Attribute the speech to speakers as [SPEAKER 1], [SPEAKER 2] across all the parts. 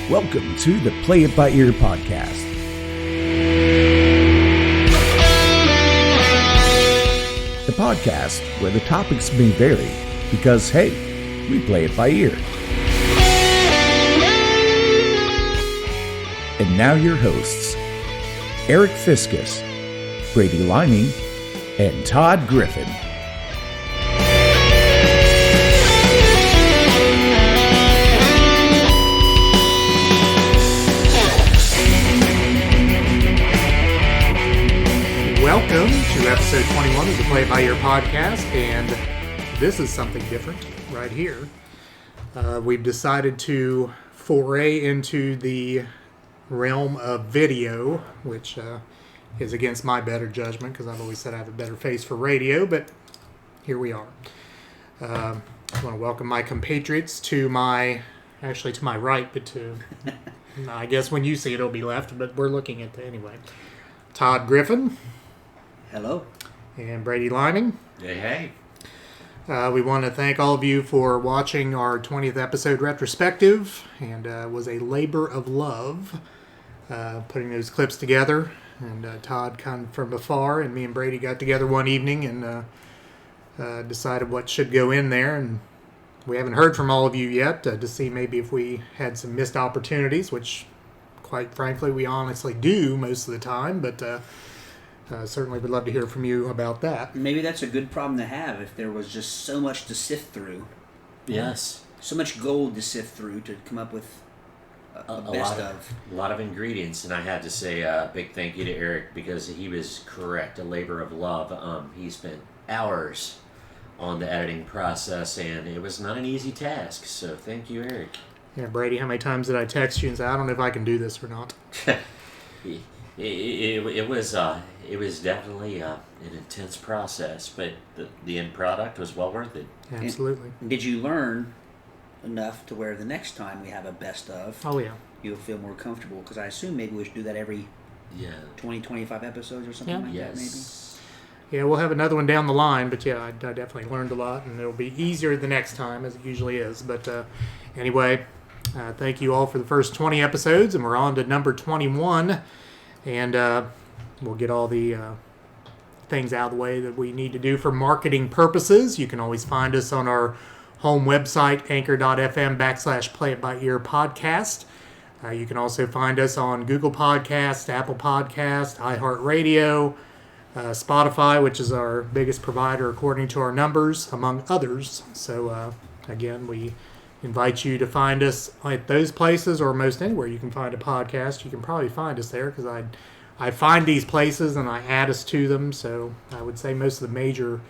[SPEAKER 1] Welcome to the Play It By Ear podcast. The podcast where the topics may vary because, hey, we play it by ear. And now your hosts, Aric Fiscus, Brady Liming, and Todd Griffin.
[SPEAKER 2] Welcome to episode 21 of the Play It By Ear podcast, and this is something different right here. We've decided to foray into the realm of video, which is against my better judgment because I've always said I have a better face for radio, but here we are. I want to welcome my compatriots to my right, but to, I guess when you see it, it'll be left, but we're looking at it anyway. Todd Griffin.
[SPEAKER 3] Hello.
[SPEAKER 2] And Brady Liming.
[SPEAKER 4] Hey.
[SPEAKER 2] We want to thank all of you for watching our 20th episode retrospective, and it was a labor of love putting those clips together. And Todd kind of from afar, and me and Brady got together one evening and decided what should go in there. And we haven't heard from all of you yet to see maybe if we had some missed opportunities, which quite frankly we honestly do most of the time, but certainly would love to hear from you about that.
[SPEAKER 3] Maybe that's a good problem to have if there was just so much to sift through.
[SPEAKER 4] Yes.
[SPEAKER 3] So much gold to sift through to come up with a best of.
[SPEAKER 4] A lot of ingredients, and I had to say a big thank you to Aric because he was correct, a labor of love. He spent hours on the editing process, and it was not an easy task, so thank you, Aric.
[SPEAKER 2] Yeah, Brady, how many times did I text you and say, I don't know if I can do this or not?
[SPEAKER 4] It was definitely an intense process, but the end product was well worth it.
[SPEAKER 2] Absolutely.
[SPEAKER 3] And did you learn enough to where the next time we have a best of,
[SPEAKER 2] Oh, yeah.
[SPEAKER 3] you'll feel more comfortable? Because I assume maybe we should do that every 20, 25 episodes or something like that, maybe.
[SPEAKER 2] Yeah, we'll have another one down the line, but yeah, I definitely learned a lot, and it'll be easier the next time, as it usually is. But anyway, thank you all for the first 20 episodes, and we're on to number 21. And we'll get all the things out of the way that we need to do for marketing purposes. You can always find us on our home website, anchor.fm/Play It By Ear podcast. You can also find us on Google Podcasts, Apple Podcasts, iHeartRadio, Spotify, which is our biggest provider according to our numbers, among others. So, again, we invite you to find us at those places or most anywhere you can find a podcast. You can probably find us there because I find these places and I add us to them. So I would say most of the major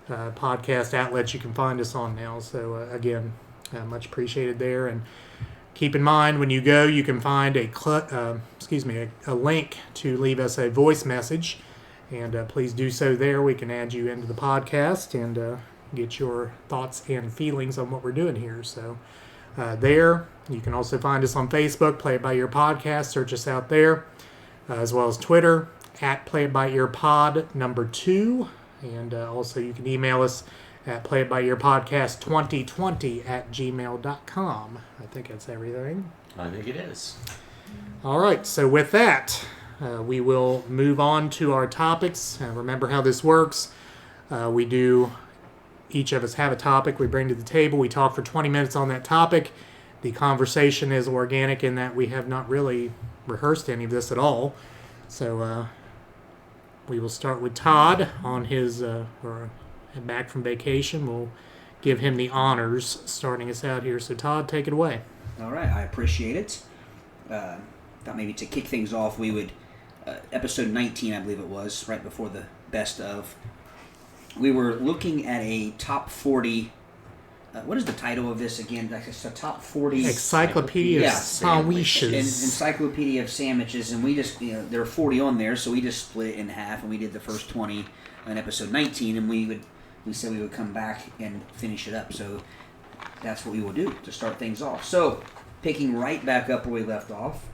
[SPEAKER 2] podcast outlets you can find us on now. So again, much appreciated there. And keep in mind when you go, you can find a link to leave us a voice message. And please do so there. We can add you into the podcast and get your thoughts and feelings on what we're doing here. So there, you can also find us on Facebook, Play It By Ear Podcast. Search us out there, as well as Twitter, at Play It By Ear Pod 2. And also you can email us at playitbyearpodcast2020@gmail.com. I think that's everything.
[SPEAKER 4] I think it is.
[SPEAKER 2] All right, so with that, we will move on to our topics. Remember how this works. Each of us have a topic we bring to the table. We talk for 20 minutes on that topic. The conversation is organic in that we have not really rehearsed any of this at all. So we will start with Todd on his back from vacation. We'll give him the honors starting us out here. So Todd, take it away.
[SPEAKER 3] All right, I appreciate it. Thought maybe to kick things off, we would, episode 19, I believe it was, right before the best of, we were looking at a top 40. What is the title of this again? It's a top 40
[SPEAKER 2] Encyclopedia of Sandwiches.
[SPEAKER 3] Encyclopedia of Sandwiches, and we just, there are 40 on there, so we just split it in half, and we did the first 20 on episode 19, and we said we would come back and finish it up. So that's what we will do to start things off. So picking right back up where we left off,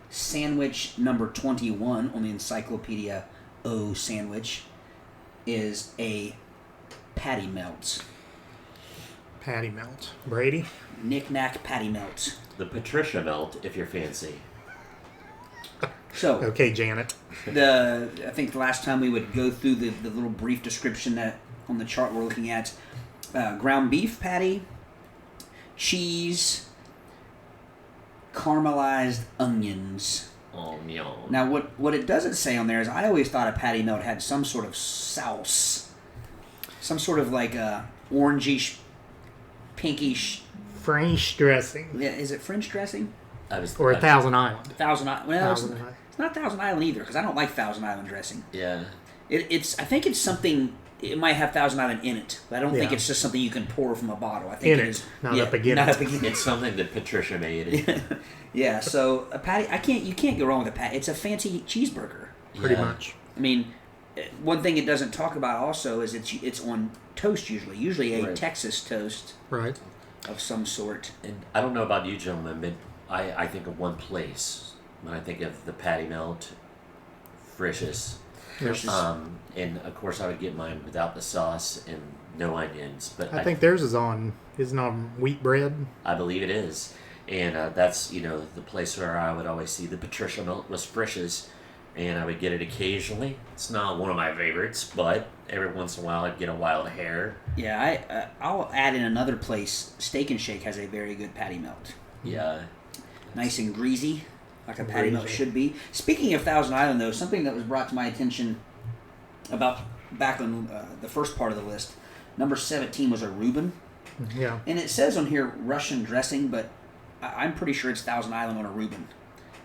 [SPEAKER 3] sandwich number 21 on the Encyclopedia of Sandwich is a patty melt.
[SPEAKER 2] Patty melt. Brady?
[SPEAKER 3] Knick-knack patty melt.
[SPEAKER 4] The Patricia melt, if you're fancy.
[SPEAKER 3] So,
[SPEAKER 2] Okay, Janet.
[SPEAKER 3] I think the last time we would go through the little brief description that on the chart we're looking at, ground beef patty, cheese, caramelized onions.
[SPEAKER 4] Oh, no.
[SPEAKER 3] Now, what it doesn't say on there is I always thought a patty melt had some sort of sauce. Some sort of like orangish, pinkish.
[SPEAKER 2] French dressing.
[SPEAKER 3] Yeah, is it French dressing?
[SPEAKER 2] Or a Thousand Island.
[SPEAKER 3] Thousand Island. Well,
[SPEAKER 2] Thousand Island.
[SPEAKER 3] it's not Thousand Island either because I don't like Thousand Island dressing.
[SPEAKER 4] Yeah.
[SPEAKER 3] It's. I think it's something. It might have Thousand Island in it, but I don't think
[SPEAKER 2] Yeah.
[SPEAKER 3] it's just something you can pour from a bottle. I think
[SPEAKER 2] In
[SPEAKER 3] it
[SPEAKER 2] it,
[SPEAKER 3] is
[SPEAKER 2] not up against
[SPEAKER 3] not
[SPEAKER 2] it.
[SPEAKER 3] up against
[SPEAKER 4] It's something that Patricia made.
[SPEAKER 3] Yeah. So a patty. You can't go wrong with a patty. It's a fancy cheeseburger.
[SPEAKER 2] Pretty
[SPEAKER 4] Yeah.
[SPEAKER 2] much.
[SPEAKER 3] I mean, one thing it doesn't talk about also is it's on toast usually a
[SPEAKER 4] Right.
[SPEAKER 3] Texas toast
[SPEAKER 2] Right.
[SPEAKER 3] of some sort.
[SPEAKER 4] And I don't know about you gentlemen, but I think of one place when I think of the patty melt, Frisch's.
[SPEAKER 3] Frisch's.
[SPEAKER 4] And of course I would get mine without the sauce and no onions. But
[SPEAKER 2] I think theirs isn't on wheat bread.
[SPEAKER 4] I believe it is. And that's, the place where I would always see the Patricia melt was Frisch's. And I would get it occasionally. It's not one of my favorites, but every once in a while I'd get a wild hair.
[SPEAKER 3] Yeah, I'll add in another place. Steak and Shake has a very good patty melt.
[SPEAKER 4] Yeah.
[SPEAKER 3] Nice and greasy, like a patty melt
[SPEAKER 2] Greasy.
[SPEAKER 3] should be. Speaking of Thousand Island, though, something that was brought to my attention about back on the first part of the list, number 17 was a Reuben.
[SPEAKER 2] Yeah.
[SPEAKER 3] And it says on here Russian dressing, but I'm pretty sure it's Thousand Island on a Reuben.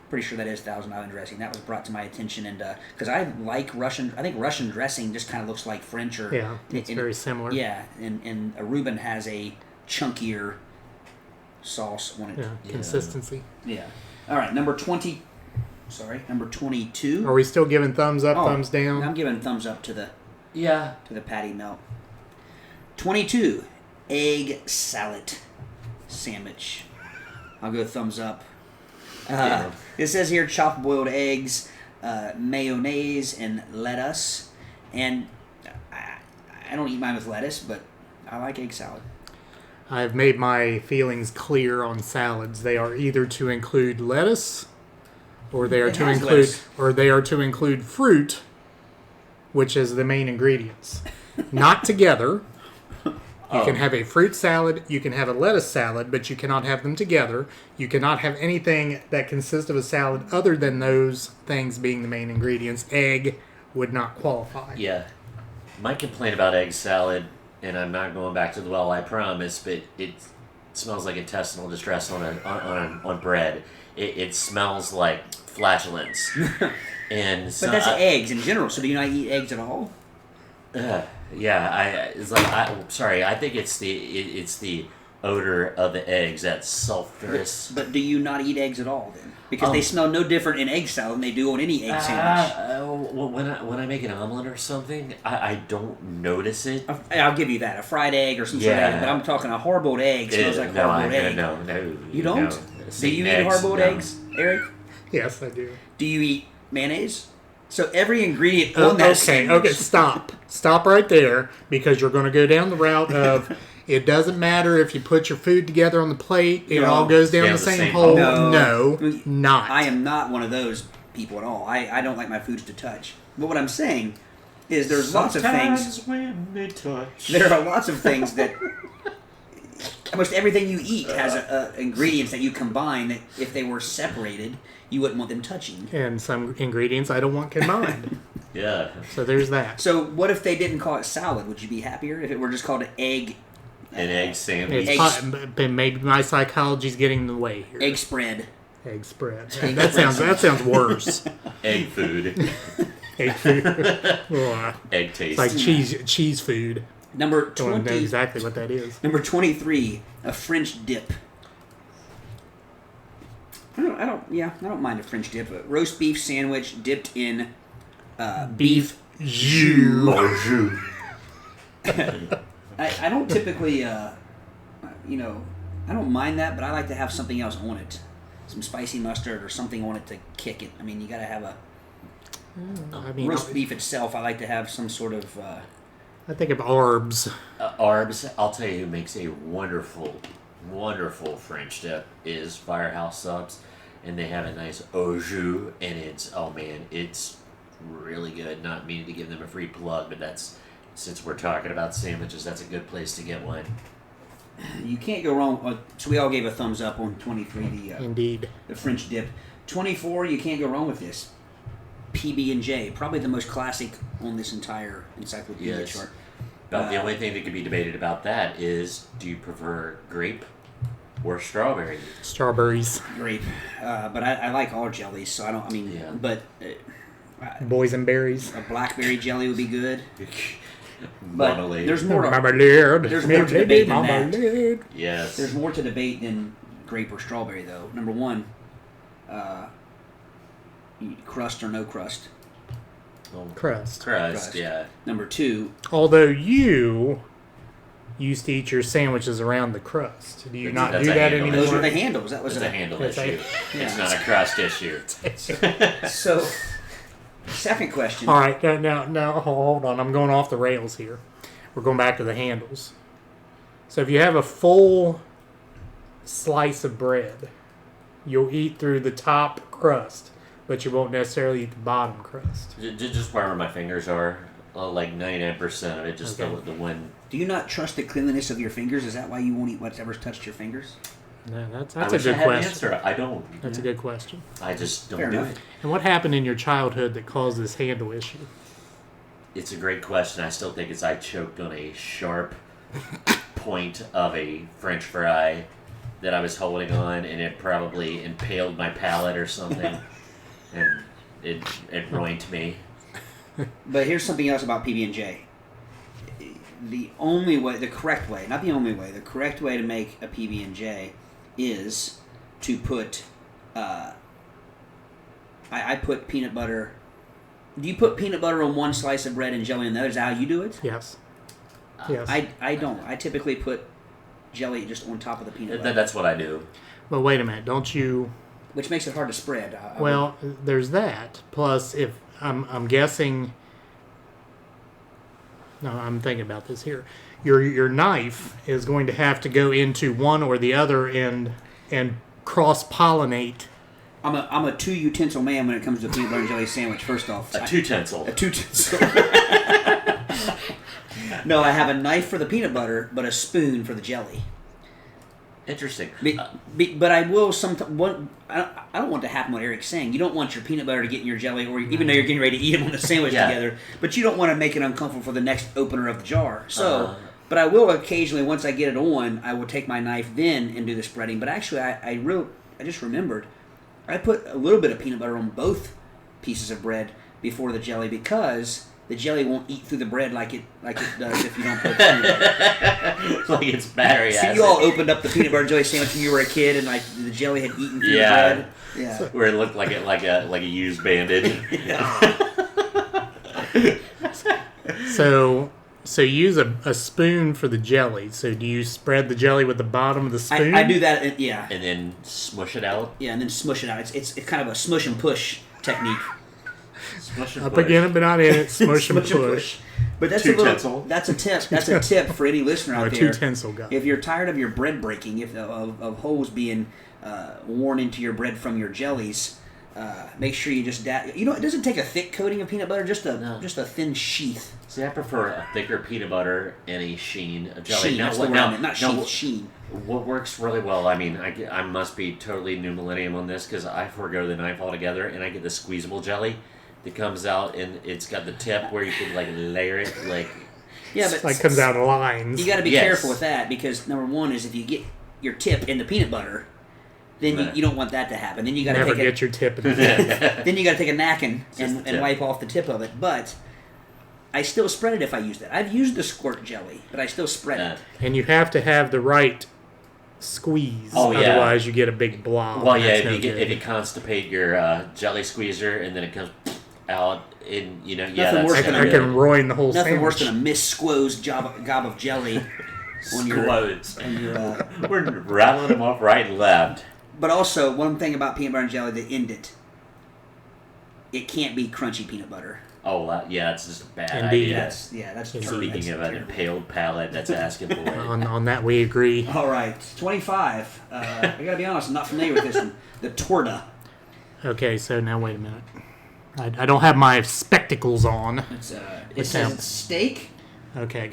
[SPEAKER 3] Pretty sure that is Thousand Island dressing. That was brought to my attention, and because I like Russian, I think Russian dressing just kind of looks like French or
[SPEAKER 2] Yeah. It's very similar.
[SPEAKER 3] yeah, and a Reuben has a chunkier sauce on it.
[SPEAKER 2] Yeah.
[SPEAKER 4] Yeah.
[SPEAKER 2] Consistency.
[SPEAKER 3] Yeah. All right, number 20. Sorry, number 22.
[SPEAKER 2] Are we still giving thumbs up,
[SPEAKER 3] Oh,
[SPEAKER 2] thumbs down?
[SPEAKER 3] I'm giving thumbs up to the
[SPEAKER 4] Yeah.
[SPEAKER 3] patty melt. 22, egg salad sandwich. I'll go thumbs up.
[SPEAKER 4] Yeah.
[SPEAKER 3] It says here chopped boiled eggs, mayonnaise, and lettuce. And I don't eat mine with lettuce, but I like egg salad.
[SPEAKER 2] I've made my feelings clear on salads. They are either to include lettuce, or they are
[SPEAKER 3] It
[SPEAKER 2] to
[SPEAKER 3] has
[SPEAKER 2] include,
[SPEAKER 3] lettuce.
[SPEAKER 2] or they are to include fruit, which is the main ingredients. Not together. You can have a fruit salad, you can have a lettuce salad, but you cannot have them together. You cannot have anything that consists of a salad other than those things being the main ingredients. Egg would not qualify.
[SPEAKER 4] Yeah. My complaint about egg salad, and I'm not going back to the well, I promise, but it smells like intestinal distress on bread. It smells like flatulence. And
[SPEAKER 3] But
[SPEAKER 4] so
[SPEAKER 3] that's eggs in general, so do you not eat eggs at all?
[SPEAKER 4] yeah, I think it's the odor of the eggs that's sulfurous.
[SPEAKER 3] But do you not eat eggs at all then? Because they smell no different in egg salad than they do on any egg sandwich.
[SPEAKER 4] Well, when I make an omelet or something, I don't notice it.
[SPEAKER 3] I'll give you that. A fried egg or some sort of egg. But I'm talking a hard-boiled egg smells like hard-boiled egg.
[SPEAKER 4] No.
[SPEAKER 3] You don't?
[SPEAKER 4] No.
[SPEAKER 3] Do you eat hard-boiled eggs, Eric?
[SPEAKER 2] Yes, I do.
[SPEAKER 3] Do you eat mayonnaise? So every ingredient on that sandwich.
[SPEAKER 2] Okay, stop right there, because you're going to go down the route of it doesn't matter if you put your food together on the plate, it
[SPEAKER 3] No.
[SPEAKER 2] all goes down
[SPEAKER 4] Down
[SPEAKER 2] the
[SPEAKER 4] the
[SPEAKER 2] same
[SPEAKER 4] same
[SPEAKER 2] hole.
[SPEAKER 3] hole.
[SPEAKER 2] No, not.
[SPEAKER 3] I am not one of those people at all. I don't like my foods to touch. But what I'm saying is there's lots of things.
[SPEAKER 4] Sometimes when they touch.
[SPEAKER 3] There are lots of things that almost everything you eat has ingredients that you combine that if they were separated, you wouldn't want them touching.
[SPEAKER 2] And some ingredients I don't want combined.
[SPEAKER 4] Yeah.
[SPEAKER 2] So there's that.
[SPEAKER 3] So what if they didn't call it salad? Would you be happier if it were just called an egg?
[SPEAKER 4] An egg sandwich.
[SPEAKER 2] It's but maybe my psychology's getting in the way here.
[SPEAKER 3] Egg spread.
[SPEAKER 2] Egg spread. That sounds worse.
[SPEAKER 4] Egg food.
[SPEAKER 2] Egg food. Ugh.
[SPEAKER 4] Egg taste.
[SPEAKER 2] It's like cheese food.
[SPEAKER 3] Number
[SPEAKER 2] Don't know
[SPEAKER 3] 20.
[SPEAKER 2] exactly what that is.
[SPEAKER 3] Number 23, a French dip. I don't mind a French dip. A roast beef sandwich dipped in
[SPEAKER 2] Beef jus.
[SPEAKER 3] I don't typically, I don't mind that, but I like to have something else on it. Some spicy mustard or something on it to kick it. I mean, you got to have a
[SPEAKER 2] I mean,
[SPEAKER 3] roast beef itself. I like to have some sort of
[SPEAKER 2] I think of Arbs.
[SPEAKER 4] Arbs, I'll tell you who makes a wonderful, wonderful French dip is Firehouse Subs. And they have a nice au jus, and it's really good. Not meaning to give them a free plug, but since we're talking about sandwiches, that's a good place to get one.
[SPEAKER 3] You can't go wrong. So we all gave a thumbs up on 23,
[SPEAKER 2] Indeed.
[SPEAKER 3] the French dip. 24, you can't go wrong with this. PB&J, probably the most classic on this entire encyclopedia chart.
[SPEAKER 4] But the only thing that could be debated about that is, do you prefer grape or strawberry?
[SPEAKER 2] Strawberries.
[SPEAKER 3] Grape. But I like all jellies, so I don't, but...
[SPEAKER 2] Boysenberries.
[SPEAKER 3] A blackberry jelly would be good. But
[SPEAKER 4] Marmalade.
[SPEAKER 3] there's more to
[SPEAKER 2] Marmalade.
[SPEAKER 3] there's more to debate than that.
[SPEAKER 2] Marmalade.
[SPEAKER 4] Yes.
[SPEAKER 3] There's more to debate than grape or strawberry, though. Number one, crust or no crust.
[SPEAKER 2] Crust.
[SPEAKER 4] Crust, yeah.
[SPEAKER 3] Number two,
[SPEAKER 2] Although you used to eat your sandwiches around the crust. Do you not
[SPEAKER 4] That's
[SPEAKER 2] do
[SPEAKER 4] a
[SPEAKER 2] that
[SPEAKER 4] handle.
[SPEAKER 3] those were
[SPEAKER 2] anymore?
[SPEAKER 3] the handles. That was
[SPEAKER 4] It's a handle
[SPEAKER 2] It's a-
[SPEAKER 4] issue.
[SPEAKER 3] Yeah.
[SPEAKER 4] It's not a crust issue.
[SPEAKER 3] So, second question.
[SPEAKER 2] All right, now, hold on. I'm going off the rails here. We're going back to the handles. So if you have a full slice of bread, you'll eat through the top crust, but you won't necessarily eat the bottom crust.
[SPEAKER 4] Just wherever my fingers are, like 99% of it, just
[SPEAKER 2] Okay.
[SPEAKER 4] the one.
[SPEAKER 3] Do you not trust the cleanliness of your fingers? Is that why you won't eat whatever's touched your fingers?
[SPEAKER 2] No, that's
[SPEAKER 4] I
[SPEAKER 2] a
[SPEAKER 4] wish I
[SPEAKER 2] good
[SPEAKER 4] had an
[SPEAKER 2] question.
[SPEAKER 4] answer. I don't.
[SPEAKER 2] That's a good question.
[SPEAKER 4] I just don't
[SPEAKER 3] Fair
[SPEAKER 4] do
[SPEAKER 3] enough.
[SPEAKER 4] it.
[SPEAKER 2] And what happened in your childhood that caused this handle issue?
[SPEAKER 4] It's a great question. I still think I choked on a sharp point of a French fry that I was holding on, and it probably impaled my palate or something, and it ruined me.
[SPEAKER 3] But here's something else about PB&J. The only way, the correct way, not the only way, the correct way to make a PB&J is to put, I put peanut butter. Do you put peanut butter on one slice of bread and jelly on the other? Is that how you do it?
[SPEAKER 2] Yes. Yes.
[SPEAKER 3] I don't. I typically put jelly just on top of the peanut butter,
[SPEAKER 4] That's what I do.
[SPEAKER 2] But wait a minute. Don't you...
[SPEAKER 3] which makes it hard to spread.
[SPEAKER 2] Well, there's that. Plus, if I'm guessing... No, I'm thinking about this here. Your knife is going to have to go into one or the other and cross-pollinate.
[SPEAKER 3] I'm a two utensil man when it comes to a peanut butter and jelly sandwich. First off,
[SPEAKER 4] A two-tensel.
[SPEAKER 3] A two-utensil. No, I have a knife for the peanut butter, but a spoon for the jelly.
[SPEAKER 4] Interesting.
[SPEAKER 3] But I will I don't want to happen what Eric's saying. You don't want your peanut butter to get in your jelly, or even though you're getting ready to eat them on the sandwich together. But you don't want to make it uncomfortable for the next opener of the jar. So, but I will occasionally, once I get it on, I will take my knife then and do the spreading. But actually, I just remembered, I put a little bit of peanut butter on both pieces of bread before the jelly because the jelly won't eat through the bread like it does if you don't put peanut butter.
[SPEAKER 4] Like it's battery
[SPEAKER 3] So
[SPEAKER 4] acid.
[SPEAKER 3] you all opened up the peanut butter and jelly sandwich when you were a kid, and like the jelly had eaten through the bread. Yeah.
[SPEAKER 4] Where it looked like a used bandage.
[SPEAKER 2] So you use a spoon for the jelly. So do you spread the jelly with the bottom of the spoon?
[SPEAKER 3] I do that. Yeah.
[SPEAKER 4] And then smush it out.
[SPEAKER 3] Yeah, and then smush it out. It's kind of a smush and push technique.
[SPEAKER 4] Smush and
[SPEAKER 2] Up
[SPEAKER 4] push.
[SPEAKER 2] again, but not in it. Smush and push.
[SPEAKER 3] But that's
[SPEAKER 4] Two-tensel.
[SPEAKER 3] That's a tip. That's a tip for any listener
[SPEAKER 2] Or
[SPEAKER 3] out
[SPEAKER 2] a
[SPEAKER 3] there.
[SPEAKER 2] two-tensel guy.
[SPEAKER 3] If you're tired of your bread breaking, of holes being worn into your bread from your jellies, make sure you just it doesn't take a thick coating of peanut butter, just a thin sheath.
[SPEAKER 4] See, I prefer a thicker peanut butter and a sheen of jelly.
[SPEAKER 3] Sheen, that's the word I meant, not sheath, sheen.
[SPEAKER 4] What works really well, I mean, I must be totally new millennium on this because I forego the knife altogether and I get the squeezable jelly that comes out and it's got the tip where you can like layer it like...
[SPEAKER 3] Yeah, but
[SPEAKER 2] Like comes out of lines.
[SPEAKER 3] you got to be
[SPEAKER 4] Yes.
[SPEAKER 3] careful with that because number one is if you get your tip in the peanut butter, then you don't want that to happen. Then you got to
[SPEAKER 2] Never
[SPEAKER 3] take
[SPEAKER 2] get your tip in the tip.
[SPEAKER 3] then you got to take a napkin
[SPEAKER 4] Just the
[SPEAKER 3] and
[SPEAKER 4] tip.
[SPEAKER 3] wipe off the tip of it. But I still spread it if I used it. I've used the squirt jelly, but I still spread it.
[SPEAKER 2] And you have to have the right squeeze.
[SPEAKER 4] Oh, yeah.
[SPEAKER 2] Otherwise, you get a big blob.
[SPEAKER 4] Well, yeah,
[SPEAKER 2] That's
[SPEAKER 4] if
[SPEAKER 2] no
[SPEAKER 4] you
[SPEAKER 2] good.
[SPEAKER 4] constipate your jelly squeezer and then it comes out and,
[SPEAKER 3] Nothing
[SPEAKER 4] that's
[SPEAKER 3] worse
[SPEAKER 2] I
[SPEAKER 3] than
[SPEAKER 2] can, I can ruin the whole
[SPEAKER 3] Nothing
[SPEAKER 2] sandwich.
[SPEAKER 3] worse than a misquoze gob of jelly on your.
[SPEAKER 4] Squodes.
[SPEAKER 3] On your
[SPEAKER 4] We're rattling them off right and left.
[SPEAKER 3] But also, one thing about peanut butter and jelly that end it can't be crunchy peanut butter.
[SPEAKER 4] Oh, yeah, it's just a bad
[SPEAKER 2] Indeed.
[SPEAKER 4] idea.
[SPEAKER 3] That's
[SPEAKER 4] Speaking of an
[SPEAKER 3] terrible.
[SPEAKER 4] impaled palate, that's asking for it.
[SPEAKER 2] On that we agree.
[SPEAKER 3] All right, 25. I gotta be honest, I'm not familiar with this one. The torta.
[SPEAKER 2] Okay, so now wait a minute. I don't have my spectacles on.
[SPEAKER 3] It says
[SPEAKER 2] sounds-
[SPEAKER 3] it's steak.
[SPEAKER 2] Okay,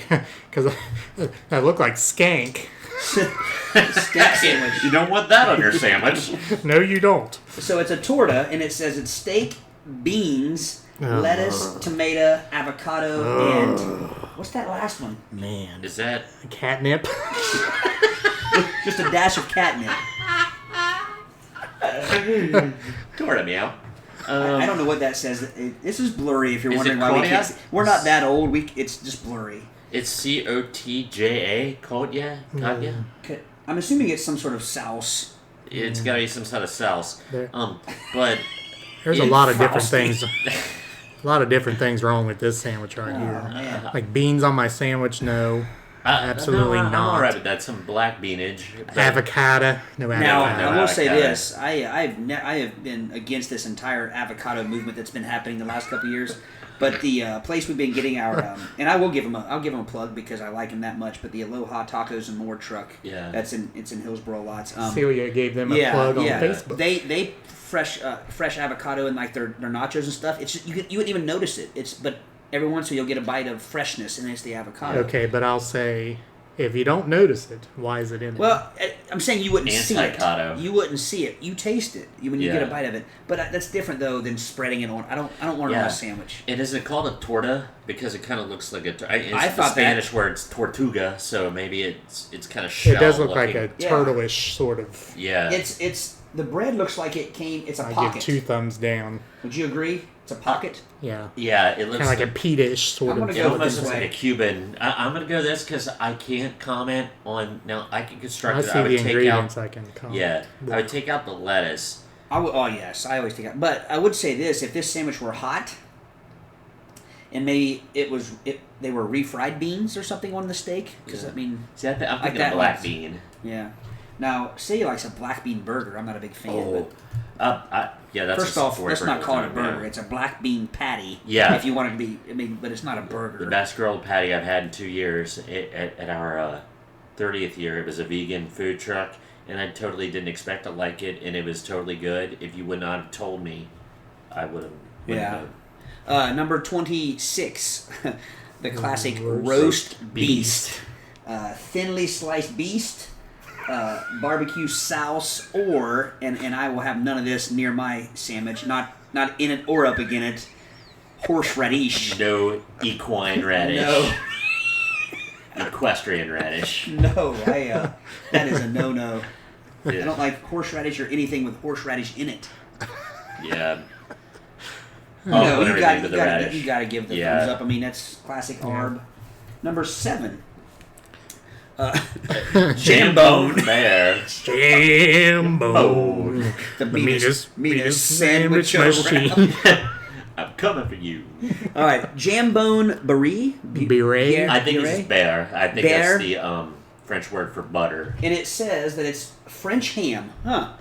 [SPEAKER 2] because I look like skank.
[SPEAKER 3] Steak sandwich.
[SPEAKER 4] You don't want that on your sandwich.
[SPEAKER 2] No, you don't.
[SPEAKER 3] So it's a torta, and it says it's steak, beans, lettuce, tomato, avocado, and what's that last one?
[SPEAKER 2] Man,
[SPEAKER 4] Is that...
[SPEAKER 2] catnip.
[SPEAKER 3] Just a dash of catnip.
[SPEAKER 4] Torta meow.
[SPEAKER 3] I don't know what that says. This is blurry. If you're
[SPEAKER 4] Is
[SPEAKER 3] wondering
[SPEAKER 4] it
[SPEAKER 3] why we
[SPEAKER 4] Konya?
[SPEAKER 3] can't, we're not that old. It's just blurry.
[SPEAKER 4] It's Cotja? Kodya? Kodya?
[SPEAKER 3] I'm assuming it's some sort of sauce.
[SPEAKER 4] It's got to be some sort of sauce.
[SPEAKER 2] There-
[SPEAKER 4] But
[SPEAKER 2] There's a
[SPEAKER 4] in
[SPEAKER 2] lot of different
[SPEAKER 3] frosty.
[SPEAKER 2] things. A lot of different things wrong with this sandwich right here.
[SPEAKER 3] Man.
[SPEAKER 2] Like beans on my sandwich, no. Absolutely
[SPEAKER 4] I'm
[SPEAKER 2] not.
[SPEAKER 4] alright with that. Some black beanage. but-
[SPEAKER 2] Avocado, no
[SPEAKER 3] Now,
[SPEAKER 2] avocado.
[SPEAKER 3] I will say
[SPEAKER 4] avocado.
[SPEAKER 3] this: I have been against this entire avocado movement that's been happening the last couple of years. But the place we've been getting our and I'll give them a plug because I like them that much. But the Aloha Tacos and More truck,
[SPEAKER 4] Yeah.
[SPEAKER 3] it's in Hillsboro lots.
[SPEAKER 2] Celia gave them a plug on Facebook.
[SPEAKER 3] They fresh avocado and like their nachos and stuff. It's just, you wouldn't even notice it. But every once in a while you'll get a bite of freshness and it's the avocado.
[SPEAKER 2] Okay, but I'll say, if you don't notice it, why is it in
[SPEAKER 3] Well, I'm saying you wouldn't see it.
[SPEAKER 4] Anti-cotto.
[SPEAKER 3] You wouldn't see it. You taste it when you get a
[SPEAKER 4] Yeah.
[SPEAKER 3] bite of it. But that's different though than spreading it on. I don't want it on
[SPEAKER 4] Yeah.
[SPEAKER 3] a sandwich.
[SPEAKER 4] And is it called a torta? Because it kind of looks like a... It's
[SPEAKER 3] I
[SPEAKER 4] the
[SPEAKER 3] thought
[SPEAKER 4] Spanish word's tortuga, so maybe it's kind of shell
[SPEAKER 2] It does look like a
[SPEAKER 4] looking.
[SPEAKER 3] Yeah.
[SPEAKER 2] turtle-ish sort of.
[SPEAKER 4] Yeah.
[SPEAKER 3] It's the bread looks like it came. It's a
[SPEAKER 2] I
[SPEAKER 3] pocket.
[SPEAKER 2] give 2 thumbs down.
[SPEAKER 3] Would you agree? It's a pocket.
[SPEAKER 2] Yeah.
[SPEAKER 4] Yeah, it looks
[SPEAKER 2] Kind of like a pita-ish sort
[SPEAKER 3] I'm
[SPEAKER 2] of.
[SPEAKER 3] gonna
[SPEAKER 4] It
[SPEAKER 3] go
[SPEAKER 4] almost
[SPEAKER 3] this
[SPEAKER 4] looks
[SPEAKER 3] way.
[SPEAKER 4] like a Cuban. I'm going to go this because I can't comment on... Now, I can construct
[SPEAKER 2] I
[SPEAKER 4] it.
[SPEAKER 2] see
[SPEAKER 4] I would
[SPEAKER 2] the
[SPEAKER 4] take
[SPEAKER 2] ingredients
[SPEAKER 4] out...
[SPEAKER 2] I can comment.
[SPEAKER 4] Yeah, I would take out the lettuce.
[SPEAKER 3] Oh yes, I always take it. But I would say this: if this sandwich were hot, and maybe they were refried beans or something on the steak, because
[SPEAKER 4] Yeah.
[SPEAKER 3] I mean,
[SPEAKER 4] See, I'm
[SPEAKER 3] Like
[SPEAKER 4] thinking
[SPEAKER 3] that
[SPEAKER 4] of black
[SPEAKER 3] one.
[SPEAKER 4] bean.
[SPEAKER 3] yeah. Now, say likes a black bean burger. I'm not a big fan.
[SPEAKER 4] Oh. Yeah, that's
[SPEAKER 3] First
[SPEAKER 4] a
[SPEAKER 3] off,
[SPEAKER 4] story
[SPEAKER 3] let's
[SPEAKER 4] for
[SPEAKER 3] not call it a
[SPEAKER 4] another time,
[SPEAKER 3] burger. It's a black bean patty.
[SPEAKER 4] Yeah.
[SPEAKER 3] If you want it to be, I mean, but it's not a burger.
[SPEAKER 4] The best grilled patty I've had in 2 years at our 30th year. It was a vegan food truck, and I totally didn't expect to like it, and it was totally good. If you would not have told me, I would have.
[SPEAKER 3] Yeah. Number 26, the classic
[SPEAKER 2] Roast
[SPEAKER 3] roast beast. Thinly sliced beast, barbecue sauce, or and I will have none of this near my sandwich. Not in it or up against it. Horseradish.
[SPEAKER 4] No equine radish.
[SPEAKER 3] No.
[SPEAKER 4] Equestrian radish.
[SPEAKER 3] No, that is a no-no. I
[SPEAKER 4] Yeah.
[SPEAKER 3] don't like horseradish or anything with horseradish in it.
[SPEAKER 4] Yeah.
[SPEAKER 3] No,
[SPEAKER 4] I'll put
[SPEAKER 3] you
[SPEAKER 4] everything
[SPEAKER 3] got
[SPEAKER 4] with the radish.
[SPEAKER 3] you got to give the
[SPEAKER 4] Yeah.
[SPEAKER 3] thumbs up. I mean, that's classic ARB. Number 7.
[SPEAKER 4] Jambone bear.
[SPEAKER 2] Jambone.
[SPEAKER 3] The
[SPEAKER 2] meanest
[SPEAKER 3] sandwich
[SPEAKER 2] machine.
[SPEAKER 3] around.
[SPEAKER 4] I'm coming for you.
[SPEAKER 3] All right, Jambone Brie.
[SPEAKER 2] Beret?
[SPEAKER 4] I think
[SPEAKER 3] Beret?
[SPEAKER 4] it's bear. I think
[SPEAKER 3] Bear?
[SPEAKER 4] that's the French word for butter.
[SPEAKER 3] And it says that it's French ham. Huh.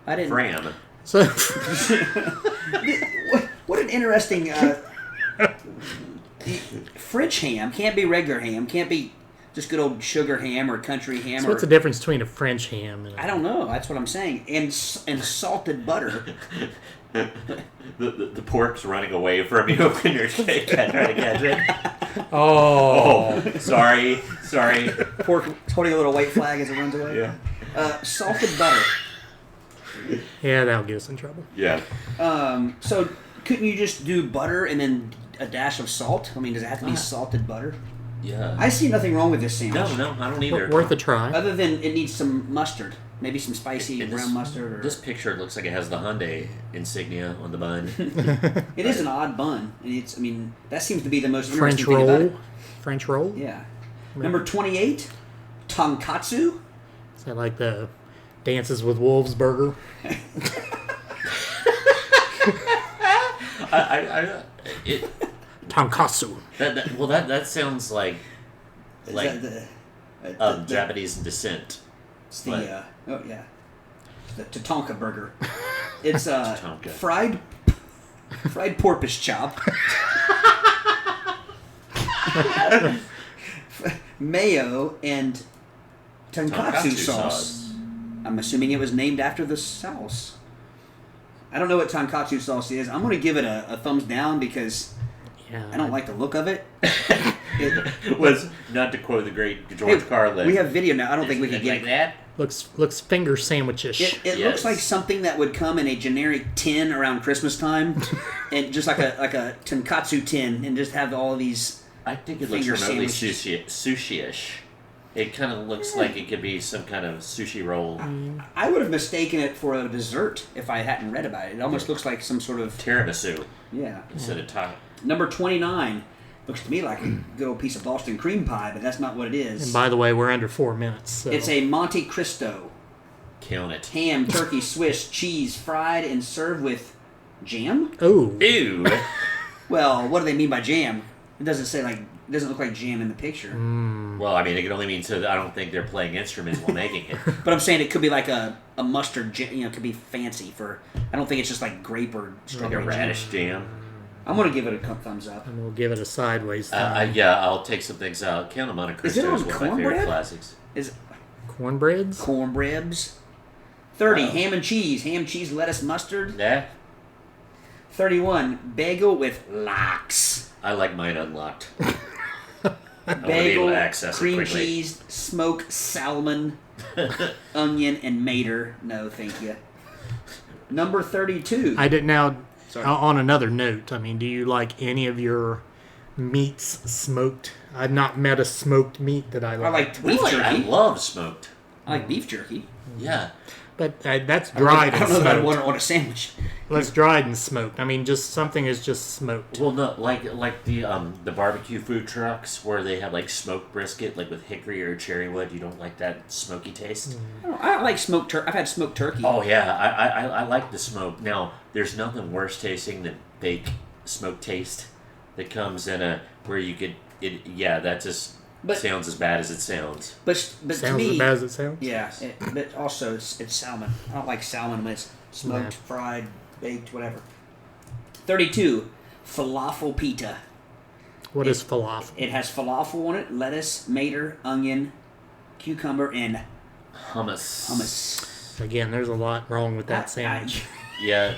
[SPEAKER 3] I didn't.
[SPEAKER 4] Fram.
[SPEAKER 2] So,
[SPEAKER 3] What an interesting. French ham can't be regular ham. Can't be just good old sugar ham or country ham.
[SPEAKER 2] what's the difference between a French ham and
[SPEAKER 3] I don't know. That's what I'm saying. And salted butter.
[SPEAKER 4] The pork's running away from you when you're trying to catch it.
[SPEAKER 2] Oh.
[SPEAKER 4] Oh, sorry.
[SPEAKER 3] Pork holding a little white flag as it runs away.
[SPEAKER 4] Yeah.
[SPEAKER 3] Salted butter.
[SPEAKER 2] Yeah, that'll get us in trouble.
[SPEAKER 4] Yeah.
[SPEAKER 3] So couldn't you just do butter and then a dash of salt? I mean, does it have to be salted butter?
[SPEAKER 4] Yeah.
[SPEAKER 3] I see nothing wrong with this sandwich.
[SPEAKER 4] No, I don't either.
[SPEAKER 2] Worth a try.
[SPEAKER 3] Other than it needs some mustard. Maybe some spicy
[SPEAKER 4] And
[SPEAKER 3] brown mustard. Or...
[SPEAKER 4] This picture looks like it has the Hyundai insignia on the bun.
[SPEAKER 3] It is an odd bun. And it's, I mean, that seems to be the most
[SPEAKER 2] French
[SPEAKER 3] interesting thing about
[SPEAKER 2] roll.
[SPEAKER 3] it.
[SPEAKER 2] French roll?
[SPEAKER 3] Yeah. Number 28, tonkatsu.
[SPEAKER 2] Is that like the Dances with Wolves burger? Tonkatsu.
[SPEAKER 4] That sounds like
[SPEAKER 3] Is
[SPEAKER 4] like
[SPEAKER 3] that
[SPEAKER 4] Japanese descent.
[SPEAKER 3] it's the, oh yeah. The Tatanka burger. It's
[SPEAKER 4] Tatanka.
[SPEAKER 3] fried porpoise chop. Mayo and tonkatsu sauce. I'm assuming it was named after the sauce. I don't know what tonkatsu sauce is. I'm going to give it a thumbs down because I don't like the look of it.
[SPEAKER 4] It was, not to quote the great George Carlin.
[SPEAKER 3] We have video now. I don't think we can get
[SPEAKER 4] like that.
[SPEAKER 2] Looks finger sandwich-ish.
[SPEAKER 3] It looks like something that would come in a generic tin around Christmas time, and just like a tonkatsu tin, and just have all of these.
[SPEAKER 4] I think it looks remotely sushi-ish. It kind of looks like it could be some kind of sushi roll.
[SPEAKER 3] I would have mistaken it for a dessert if I hadn't read about it. It almost looks like some sort of
[SPEAKER 4] tiramisu.
[SPEAKER 3] Yeah.
[SPEAKER 4] Instead of top.
[SPEAKER 3] Number 29 looks to me like a good old piece of Boston cream pie, but that's not what it is.
[SPEAKER 2] And by the way, we're under 4 minutes. So.
[SPEAKER 3] It's a Monte Cristo.
[SPEAKER 4] Killing it.
[SPEAKER 3] Ham, turkey, Swiss cheese, fried and served with jam.
[SPEAKER 2] Oh.
[SPEAKER 4] Ew.
[SPEAKER 3] Well, what do they mean by jam? It doesn't say like. It doesn't look like jam in the picture.
[SPEAKER 4] Well, I mean, it can only mean so that I don't think they're playing instruments while making it.
[SPEAKER 3] But I'm saying it could be like a mustard jam. You know, it could be fancy for. I don't think it's just like grape or strawberry
[SPEAKER 4] like a radish jam.
[SPEAKER 3] I'm gonna give it a thumbs up.
[SPEAKER 2] And we'll give it a sideways thumb.
[SPEAKER 4] Yeah, I'll take some things out. Count Monte Cristo is one of my favorite classics.
[SPEAKER 3] Is
[SPEAKER 2] cornbreads?
[SPEAKER 3] Cornbreads. 30 ham and cheese, lettuce, mustard.
[SPEAKER 4] Yeah.
[SPEAKER 3] 31 bagel with lox.
[SPEAKER 4] I like mine unlocked.
[SPEAKER 3] Bagel, cream cheese, smoked salmon, onion, and mater. No, thank you. Number 32.
[SPEAKER 2] I did now. On another note, I mean, do you like any of your meats smoked? I've not met a smoked meat that I like.
[SPEAKER 3] I like beef jerky.
[SPEAKER 4] I love smoked.
[SPEAKER 3] I like beef jerky.
[SPEAKER 4] Yeah.
[SPEAKER 2] But that's dried
[SPEAKER 3] I
[SPEAKER 2] and
[SPEAKER 3] don't know
[SPEAKER 2] smoked.
[SPEAKER 3] that I want a sandwich.
[SPEAKER 2] That's dried and smoked. I mean, just something is just smoked.
[SPEAKER 4] Well, no, like the barbecue food trucks where they have like smoked brisket, like with hickory or cherry wood. You don't like that smoky taste?
[SPEAKER 3] I like smoked turkey. I've had smoked turkey.
[SPEAKER 4] Oh yeah, I like the smoke. Now, there's nothing worse tasting than fake smoke taste that comes in a where you could it. Yeah, that just sounds as bad as it sounds.
[SPEAKER 3] But
[SPEAKER 2] Sounds
[SPEAKER 3] to me,
[SPEAKER 2] as bad as it sounds?
[SPEAKER 3] yeah. But also it's salmon. I don't like salmon when it's smoked, fried, baked, whatever. 32 falafel pita.
[SPEAKER 2] What is falafel?
[SPEAKER 3] It has falafel on it, lettuce, mater, onion, cucumber, and hummus.
[SPEAKER 2] Again, there's a lot wrong with that sandwich.
[SPEAKER 4] Yeah,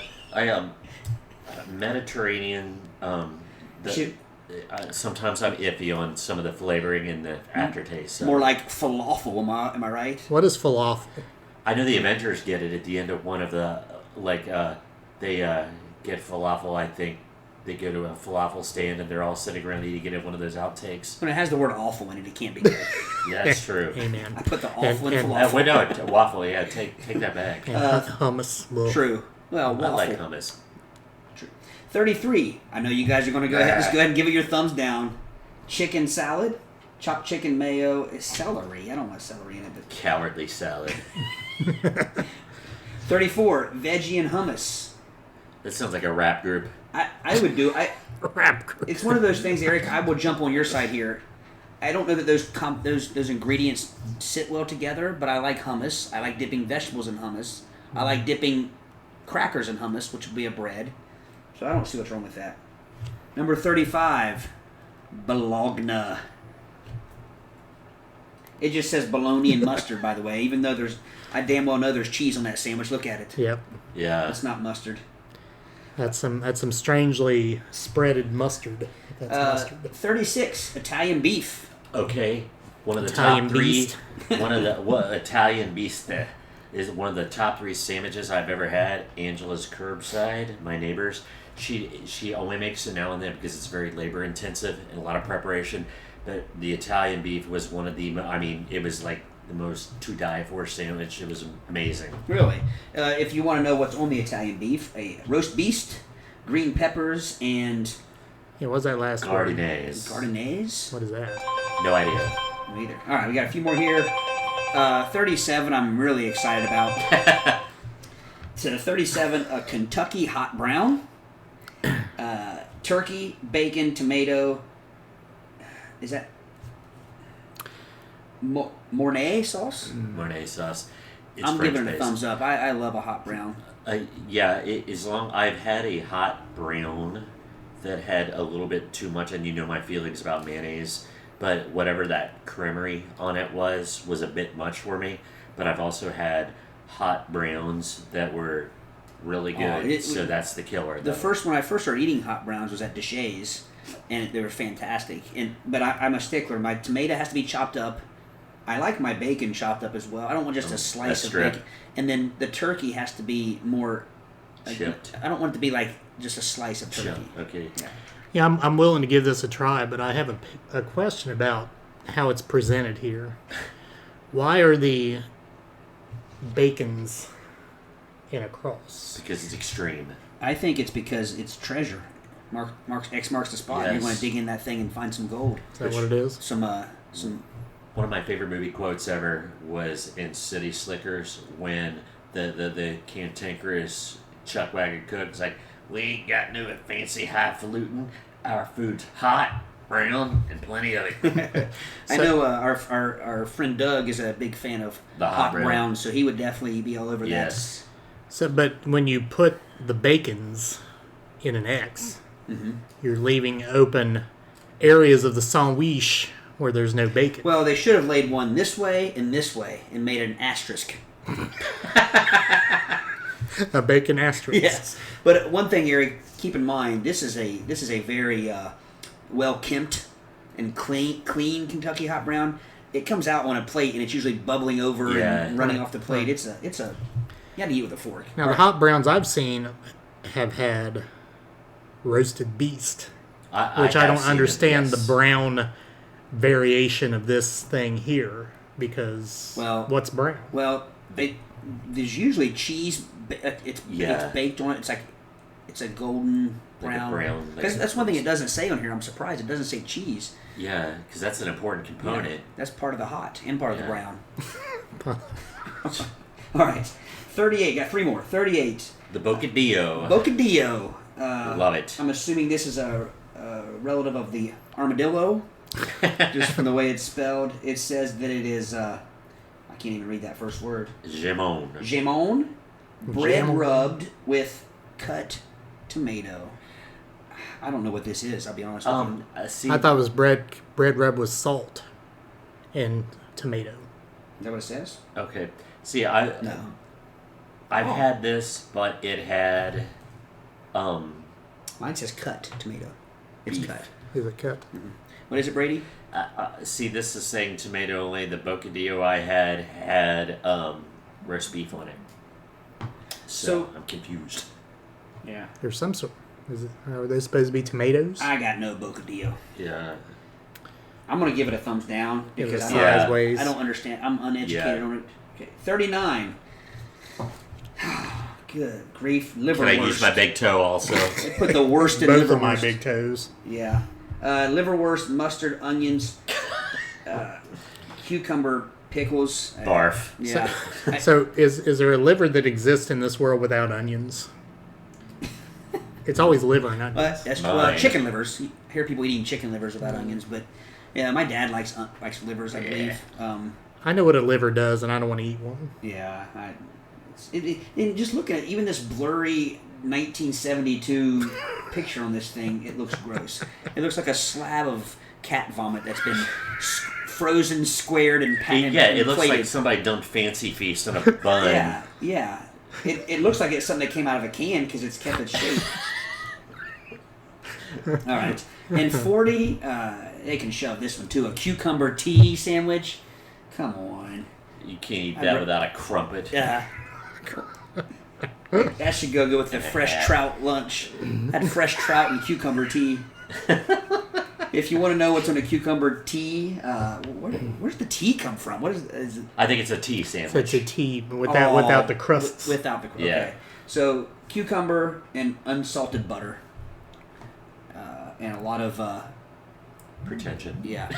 [SPEAKER 4] Mediterranean. Sometimes I'm iffy on some of the flavoring and the aftertaste. So.
[SPEAKER 3] More like falafel, am I right?
[SPEAKER 2] What is falafel?
[SPEAKER 4] I know the Avengers get it at the end of one of the they get falafel. I think they go to a falafel stand and they're all sitting around eating it at one of those outtakes.
[SPEAKER 3] When it has the word awful in it, it can't be good.
[SPEAKER 4] Yeah, that's true.
[SPEAKER 2] Amen.
[SPEAKER 3] I put the awful in falafel.
[SPEAKER 4] Wait, no, waffle. Yeah, take that back.
[SPEAKER 2] Hummus. Well,
[SPEAKER 3] True. Well, waffle.
[SPEAKER 4] I like hummus.
[SPEAKER 3] 33. I know you guys are going to go ahead. Just go ahead and give it your thumbs down. Chicken salad, chopped chicken mayo, celery. I don't want celery in it. But
[SPEAKER 4] Cowardly salad.
[SPEAKER 3] 34. Veggie and hummus.
[SPEAKER 4] That sounds like a rap group.
[SPEAKER 3] I would do.
[SPEAKER 2] rap.
[SPEAKER 3] It's one of those things, Aric. I will jump on your side here. I don't know that those ingredients sit well together, but I like hummus. I like dipping vegetables in hummus. I like dipping crackers in hummus, which would be a bread. So I don't see what's wrong with that. Number 35, bologna. It just says bologna and mustard, by the way, even though I damn well know there's cheese on that sandwich. Look at it.
[SPEAKER 2] Yep.
[SPEAKER 4] Yeah.
[SPEAKER 3] It's not mustard.
[SPEAKER 2] That's some strangely spreaded mustard. That's mustard.
[SPEAKER 3] 36, Italian beef.
[SPEAKER 4] Okay. One of the
[SPEAKER 2] Italian
[SPEAKER 4] top three.
[SPEAKER 2] beast.
[SPEAKER 4] Italian beast is one of the top 3 sandwiches I've ever had. Angela's Curbside, my neighbors. She only makes it now and then because it's very labor intensive and a lot of preparation. But the Italian beef was one of the. I mean, it was like the most to die for sandwich. It was amazing.
[SPEAKER 3] Really? If you want to know what's on the Italian beef, a roast beef, green peppers, and
[SPEAKER 2] Yeah, what's that last word?
[SPEAKER 3] Gardenias?
[SPEAKER 2] What is that?
[SPEAKER 4] No idea.
[SPEAKER 3] Me either. All right, we got a few more here. 37, I'm really excited about. So 37, a Kentucky hot brown. Turkey, bacon, tomato. Is that Mornay sauce?
[SPEAKER 4] Mornay sauce. It's
[SPEAKER 3] I'm
[SPEAKER 4] French
[SPEAKER 3] giving it a
[SPEAKER 4] based.
[SPEAKER 3] thumbs up. I love a hot brown.
[SPEAKER 4] Yeah, as long I've had a hot brown that had a little bit too much, and you know my feelings about mayonnaise, but whatever that creamery on it was a bit much for me. But I've also had hot browns that were really good, so that's the killer.
[SPEAKER 3] The first when I first started eating hot browns was at Deshays, and they were fantastic. But I'm a stickler. My tomato has to be chopped up. I like my bacon chopped up as well. I don't want just a slice of bacon. And then the turkey has to be more
[SPEAKER 4] chipped.
[SPEAKER 3] I don't want it to be like just a slice of turkey.
[SPEAKER 4] Okay.
[SPEAKER 2] Yeah, I'm willing to give this a try, but I have a question about how it's presented here. Why are the bacons in a cross?
[SPEAKER 4] Because it's extreme.
[SPEAKER 3] I think it's because it's treasure. X marks the spot.
[SPEAKER 4] Yes.
[SPEAKER 3] You want to dig in that thing and find some gold.
[SPEAKER 2] Is that what it is?
[SPEAKER 3] Some
[SPEAKER 4] One of my favorite movie quotes ever was in City Slickers when the cantankerous chuckwagon cook's like, "We ain't got no fancy highfalutin. Our food's hot, brown, and plenty of it."
[SPEAKER 3] I know our friend Doug is a big fan of
[SPEAKER 4] The hot brown.
[SPEAKER 3] so he would definitely be all over
[SPEAKER 4] Yes.
[SPEAKER 2] So, but when you put the bacons in an X, you're leaving open areas of the sandwich where there's no bacon.
[SPEAKER 3] Well, they should have laid one this way and made an asterisk.
[SPEAKER 2] A bacon asterisk.
[SPEAKER 3] Yes, but one thing, Aric, keep in mind this is a very well kempt and clean Kentucky hot brown. It comes out on a plate and it's usually bubbling over and running off the plate. It's a you got to eat with a fork.
[SPEAKER 2] Now, the hot browns I've seen have had roasted beast, which I don't understand the brown variation of this thing here because what's brown?
[SPEAKER 3] Well, there's usually cheese. It's baked on it. It's a golden brown. Because that's one thing it doesn't say on here. I'm surprised it doesn't say cheese.
[SPEAKER 4] Yeah, because that's an important component.
[SPEAKER 3] Yeah, that's part of the hot and part of the brown. All right, 38. Got 3 more. 38.
[SPEAKER 4] The bocadillo.
[SPEAKER 3] Bocadillo.
[SPEAKER 4] Love it.
[SPEAKER 3] I'm assuming this is a relative of the armadillo, just from the way it's spelled. It says that it is. I can't even read that first word. Jamon. Bread rubbed with cut tomato. I don't know what this is. I'll be honest with you.
[SPEAKER 2] I thought it was bread rubbed with salt and tomato.
[SPEAKER 3] Is that what it says?
[SPEAKER 4] Okay. See, I've had this, but it had.
[SPEAKER 3] Mine says cut tomato. It's
[SPEAKER 4] beef.
[SPEAKER 3] cut.
[SPEAKER 2] Is it cut?
[SPEAKER 3] Mm-hmm. What is it, Brady?
[SPEAKER 4] See, this is saying tomato only. The bocadillo I had roast beef on it. So I'm confused.
[SPEAKER 3] Yeah.
[SPEAKER 2] There's some sort. Are they supposed to be tomatoes?
[SPEAKER 3] I got no bocadillo.
[SPEAKER 4] Yeah.
[SPEAKER 3] I'm gonna give it a thumbs down because
[SPEAKER 2] I
[SPEAKER 3] don't understand. I'm uneducated on it. Okay, 39. Good grief, liverwurst.
[SPEAKER 4] Can I use my big toe also?
[SPEAKER 3] They put the worst in
[SPEAKER 2] Both
[SPEAKER 3] liverwurst.
[SPEAKER 2] of my big toes.
[SPEAKER 3] Yeah. Liverwurst, mustard, onions, cucumber, pickles.
[SPEAKER 4] Barf.
[SPEAKER 3] Yeah.
[SPEAKER 2] So is there a liver that exists in this world without onions? It's always liver and onions.
[SPEAKER 3] That's true. Chicken livers. You hear people eating chicken livers without onions, but yeah, my dad likes livers, I believe.
[SPEAKER 2] I know what a liver does, and I don't want to eat one.
[SPEAKER 3] Yeah. And just looking at even this blurry 1972 picture on this thing, it looks gross. It looks like a slab of cat vomit that's been frozen, squared, and packed.
[SPEAKER 4] Yeah, it looks like somebody dumped Fancy Feast on a bun.
[SPEAKER 3] Yeah. It looks like it's something that came out of a can because it's kept its shape. All right. And 40, they can shove this one too. A cucumber tea sandwich. Come on.
[SPEAKER 4] You can't eat that without a crumpet.
[SPEAKER 3] Yeah. That should go with the fresh trout lunch. Had fresh trout and cucumber tea. If you want to know what's on a cucumber tea, where's the tea come from? What is it?
[SPEAKER 4] I think it's a tea sandwich.
[SPEAKER 2] So it's a tea without the crusts.
[SPEAKER 3] Without the crust.
[SPEAKER 4] Yeah.
[SPEAKER 3] Okay. So cucumber and unsalted butter, and a lot of
[SPEAKER 4] pretension.
[SPEAKER 3] yeah,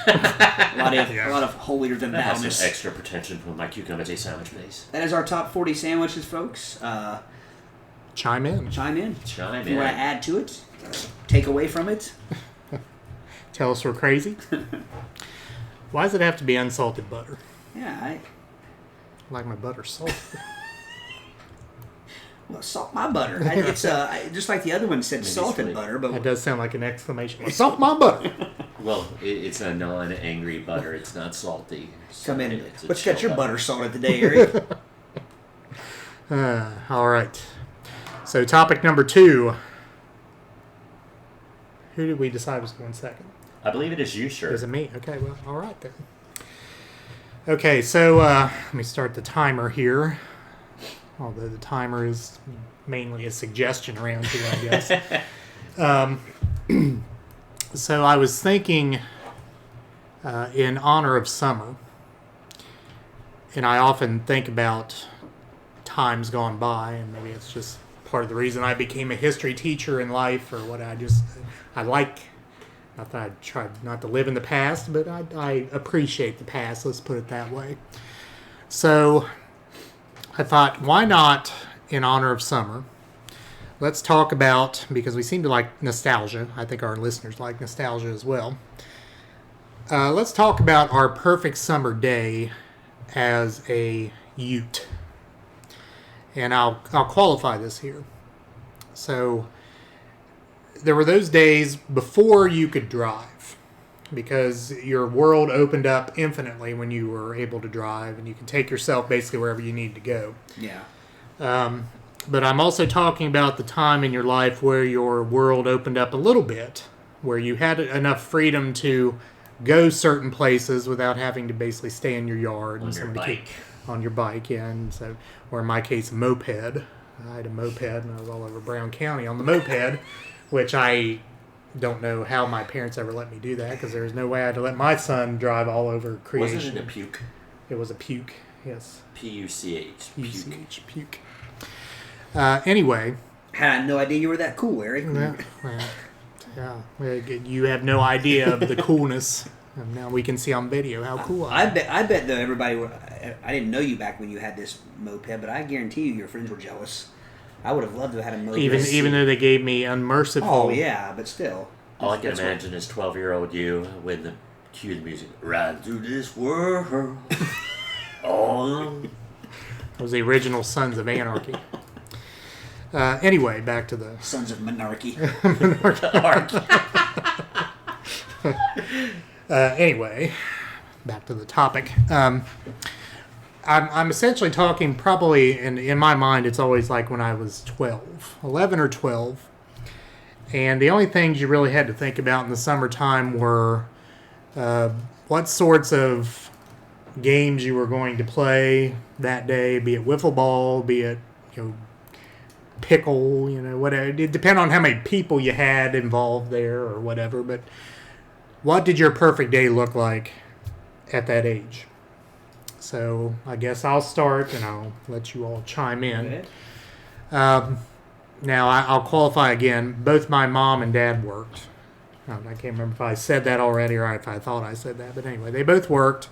[SPEAKER 3] a lot of holier than
[SPEAKER 4] I have
[SPEAKER 3] thou-ness.
[SPEAKER 4] some extra pretension for my cucumber tea sandwich, please.
[SPEAKER 3] That is our top 40 sandwiches, folks.
[SPEAKER 2] Chime in.
[SPEAKER 3] Chime in.
[SPEAKER 4] Chime
[SPEAKER 3] If you want to add to it, take away from it.
[SPEAKER 2] Tell us we're crazy. Why does it have to be unsalted butter?
[SPEAKER 3] Yeah,
[SPEAKER 2] I like my butter salted.
[SPEAKER 3] Well, salt my butter. It's just like the other one said, salted butter. But
[SPEAKER 2] that does sound like an exclamation. Salt my butter.
[SPEAKER 4] Well, it's a non-angry butter. It's not salty.
[SPEAKER 3] Come in.
[SPEAKER 4] It's a
[SPEAKER 3] What's got
[SPEAKER 4] chill
[SPEAKER 3] your butter salted today, Aric?
[SPEAKER 2] All right. So topic number 2. Who did we decide was going second?
[SPEAKER 4] I believe it is you, sir.
[SPEAKER 2] Is it me? Okay, well, all right then. Okay, so let me start the timer here. Although the timer is mainly a suggestion around here, I guess. So I was thinking in honor of summer, and I often think about times gone by, and maybe it's just part of the reason I became a history teacher in life, or what I like. Not that I tried not to live in the past, but I appreciate the past, let's put it that way. So I thought, why not, in honor of summer, let's talk about, because we seem to like nostalgia. I think our listeners like nostalgia as well. Let's talk about our perfect summer day as a Ute. And I'll qualify this here. So there were those days before you could drive, because your world opened up infinitely when you were able to drive, and you can take yourself basically wherever you need to go.
[SPEAKER 3] Yeah.
[SPEAKER 2] But I'm also talking about the time in your life where your world opened up a little bit, where you had enough freedom to go certain places without having to basically stay in your yard.
[SPEAKER 4] On your bike.
[SPEAKER 2] On your bike, yeah. And so, or in my case, a moped. I had a moped, and I was all over Brown County on the moped, which I don't know how my parents ever let me do that, because there's no way I had to let my son drive all over creation.
[SPEAKER 4] Wasn't it a puke?
[SPEAKER 2] It was a puke, yes.
[SPEAKER 4] P-U-C-H.
[SPEAKER 2] P-U-C-H, puke. Anyway.
[SPEAKER 3] Had no idea you were that cool, Aric.
[SPEAKER 2] Well, you have no idea of the coolness. And now we can see on video how cool I am.
[SPEAKER 3] I bet though everybody. I didn't know you back when you had this moped, but I guarantee you your friends were jealous. I would have loved to have had a moped.
[SPEAKER 2] Even though they gave me unmerciful.
[SPEAKER 3] Oh yeah, but still.
[SPEAKER 4] All I can imagine is 12-year-old you when the cue the music. Ride through this world. Oh.
[SPEAKER 2] It was the original Sons of Anarchy. Anyway, back to the
[SPEAKER 3] Sons of Monarchy.
[SPEAKER 2] Anyway, back to the topic. I'm essentially talking probably, in my mind, it's always like when I was 11 or 12. And the only things you really had to think about in the summertime were what sorts of games you were going to play that day, be it wiffle ball, be it, pickle, whatever. It depended on how many people you had involved there or whatever. But what did your perfect day look like at that age? So I guess I'll start, and I'll let you all chime in. Now, I'll qualify again. Both my mom and dad worked. I can't remember if I said that already or if I thought I said that. But anyway, they both worked.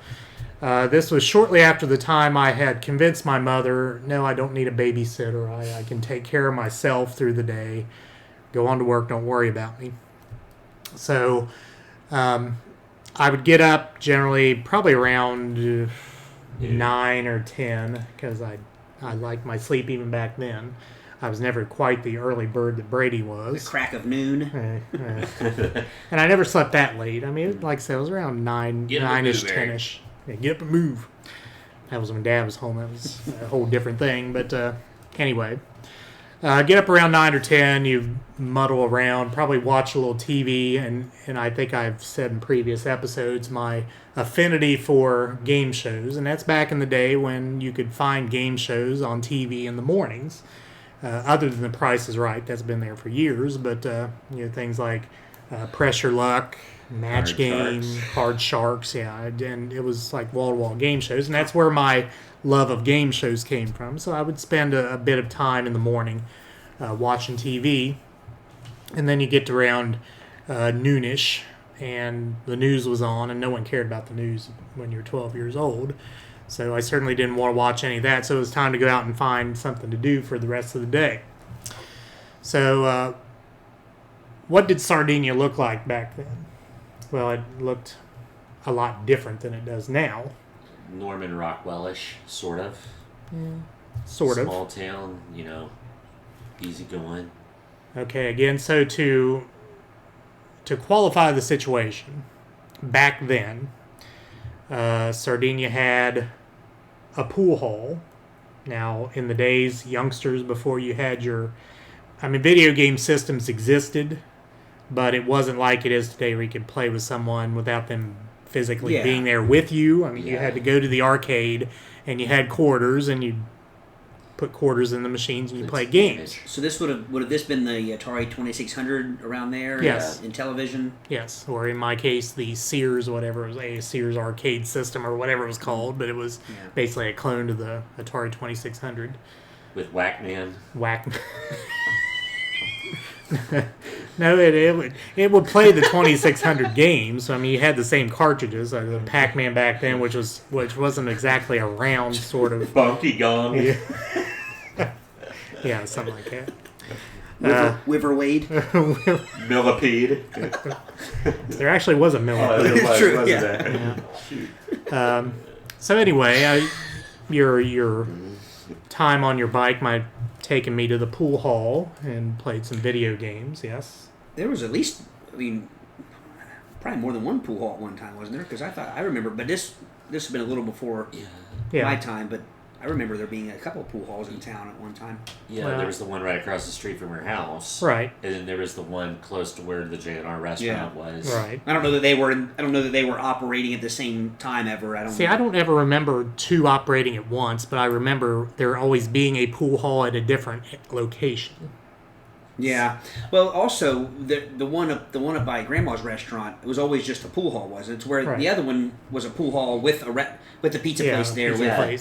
[SPEAKER 2] This was shortly after the time I had convinced my mother, no, I don't need a babysitter. I can take care of myself through the day. Go on to work. Don't worry about me. So I would get up generally probably around 9 or 10, because I liked my sleep even back then. I was never quite the early bird that Brady was.
[SPEAKER 3] The crack of noon.
[SPEAKER 2] And I never slept that late. I mean, like I said, it was around 9-ish, 10-ish. Yeah, get up and move. That was when Dad was home. That was a whole different thing. But anyway, get up around 9 or 10. You muddle around, probably watch a little TV. And I think I've said in previous episodes my affinity for game shows. And that's back in the day when you could find game shows on TV in the mornings. Other than The Price is Right, that's been there for years, but things like Pressure Luck, Match Game, Hard Sharks, and it was like wall-to-wall game shows, and that's where my love of game shows came from. So I would spend a bit of time in the morning watching TV, and then you get to around noonish, and the news was on, and no one cared about the news when you're 12 years old. So I certainly didn't want to watch any of that, so it was time to go out and find something to do for the rest of the day. So what did Sardinia look like back then? Well, it looked a lot different than it does now.
[SPEAKER 4] Norman Rockwell-ish, sort of.
[SPEAKER 2] Yeah, sort of.
[SPEAKER 4] Small town, Easy going.
[SPEAKER 2] Okay, again, so to qualify the situation, back then, Sardinia had a pool hall. Now, in the days, youngsters, before you had video game systems existed, but it wasn't like it is today where you could play with someone without them physically being there with you. I mean, you had to go to the arcade, and you had quarters, and you put quarters in the machines, and you play games.
[SPEAKER 3] So this would have this been the Atari 2600 around there?
[SPEAKER 2] Yes.
[SPEAKER 3] In television?
[SPEAKER 2] Yes, or in my case, the Sears, whatever, it was a Sears arcade system or whatever it was called, but it was basically a clone to the Atari 2600.
[SPEAKER 4] With Whackman.
[SPEAKER 2] No, it would play the 2600 games. So, I mean, you had the same cartridges. The Pac-Man back then, which wasn't exactly a round sort of
[SPEAKER 4] Funky Gong.
[SPEAKER 2] Yeah, something like that.
[SPEAKER 3] Wiverwade?
[SPEAKER 4] Millipede.
[SPEAKER 2] There actually was a millipede.
[SPEAKER 3] It's true,
[SPEAKER 4] wasn't
[SPEAKER 3] yeah.
[SPEAKER 4] there?
[SPEAKER 2] So anyway, your time on your bike might have taken me to the pool hall and played some video games. Yes.
[SPEAKER 3] There was at least, probably more than one pool hall at one time, wasn't there? Because I remember, but this has been a little before my time, but I remember there being a couple of pool halls in town at one time.
[SPEAKER 4] Yeah, there was the one right across the street from her house.
[SPEAKER 2] Right.
[SPEAKER 4] And then there was the one close to where the J&R restaurant was.
[SPEAKER 2] Right.
[SPEAKER 3] I don't know that they were operating at the same time ever. I don't
[SPEAKER 2] ever remember two operating at once, but I remember there always being a pool hall at a different location.
[SPEAKER 3] Yeah. Well, also the one up by Grandma's restaurant, it was always just a pool hall, wasn't it? It's where the other one was a pool hall with the pizza place there.
[SPEAKER 2] Yeah.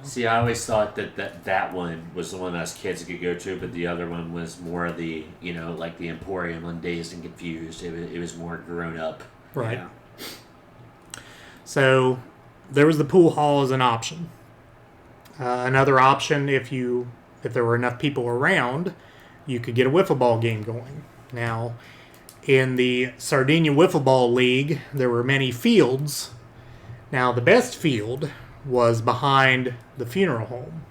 [SPEAKER 4] See, I always thought that one was the one us kids could go to, but the other one was more of the like the Emporium on Dazed and Confused. It was more grown up.
[SPEAKER 2] Right.
[SPEAKER 3] Yeah.
[SPEAKER 2] So there was the pool hall as an option. Another option, if there were enough people around, you could get a wiffle ball game going. Now, in the Sardinia Wiffle Ball League, there were many fields. Now, the best field was behind the funeral home.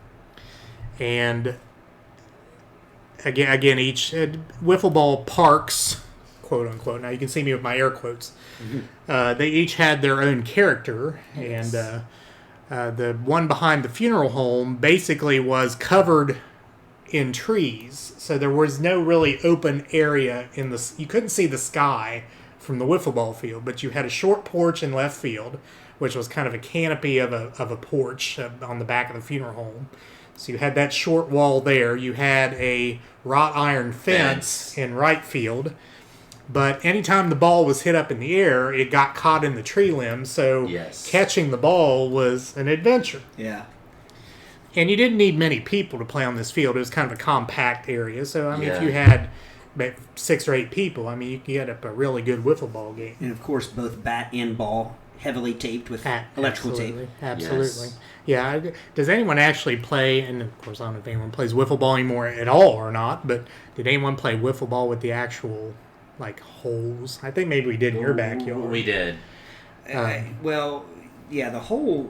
[SPEAKER 2] And again, each wiffle ball parks, quote unquote, now you can see me with my air quotes, they each had their own character. Yes. And the one behind the funeral home basically was covered in trees, so there was no really open area you couldn't see the sky from the wiffle ball field, but you had a short porch in left field, which was kind of a canopy of a porch on the back of the funeral home. So you had that short wall there. You had a wrought iron fence in right field, but anytime the ball was hit up in the air, it got caught in the tree limb, so catching the ball was an adventure.
[SPEAKER 3] Yeah.
[SPEAKER 2] And you didn't need many people to play on this field. It was kind of a compact area. So, if you had 6 or 8 people, you could get up a really good wiffle ball game.
[SPEAKER 3] And, of course, both bat and ball heavily taped with electrical tape.
[SPEAKER 2] Absolutely. Yes. Yeah. Does anyone actually play, and, of course, I don't know if anyone plays wiffle ball anymore at all or not, but did anyone play wiffle ball with the actual, holes? I think maybe we did in your backyard.
[SPEAKER 4] We did.
[SPEAKER 3] The hole...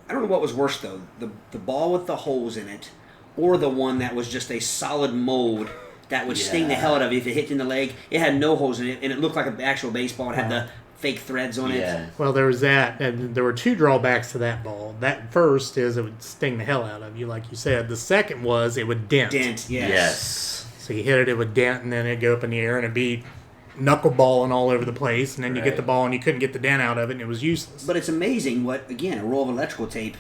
[SPEAKER 3] I don't know what was worse, though. The ball with the holes in it, or the one that was just a solid mold that would sting the hell out of you if it hit you in the leg. It had no holes in it, and it looked like an actual baseball. It had the fake threads on it.
[SPEAKER 2] Well, there was that, and there were 2 drawbacks to that ball. That first is it would sting the hell out of you, like you said. The second was it would dent.
[SPEAKER 4] Yes.
[SPEAKER 2] So you hit it would dent, and then it'd go up in the air, and it'd be knuckleballing all over the place, and then you get the ball and you couldn't get the dent out of it, and it was useless.
[SPEAKER 3] But it's amazing what, again, a roll of electrical tape,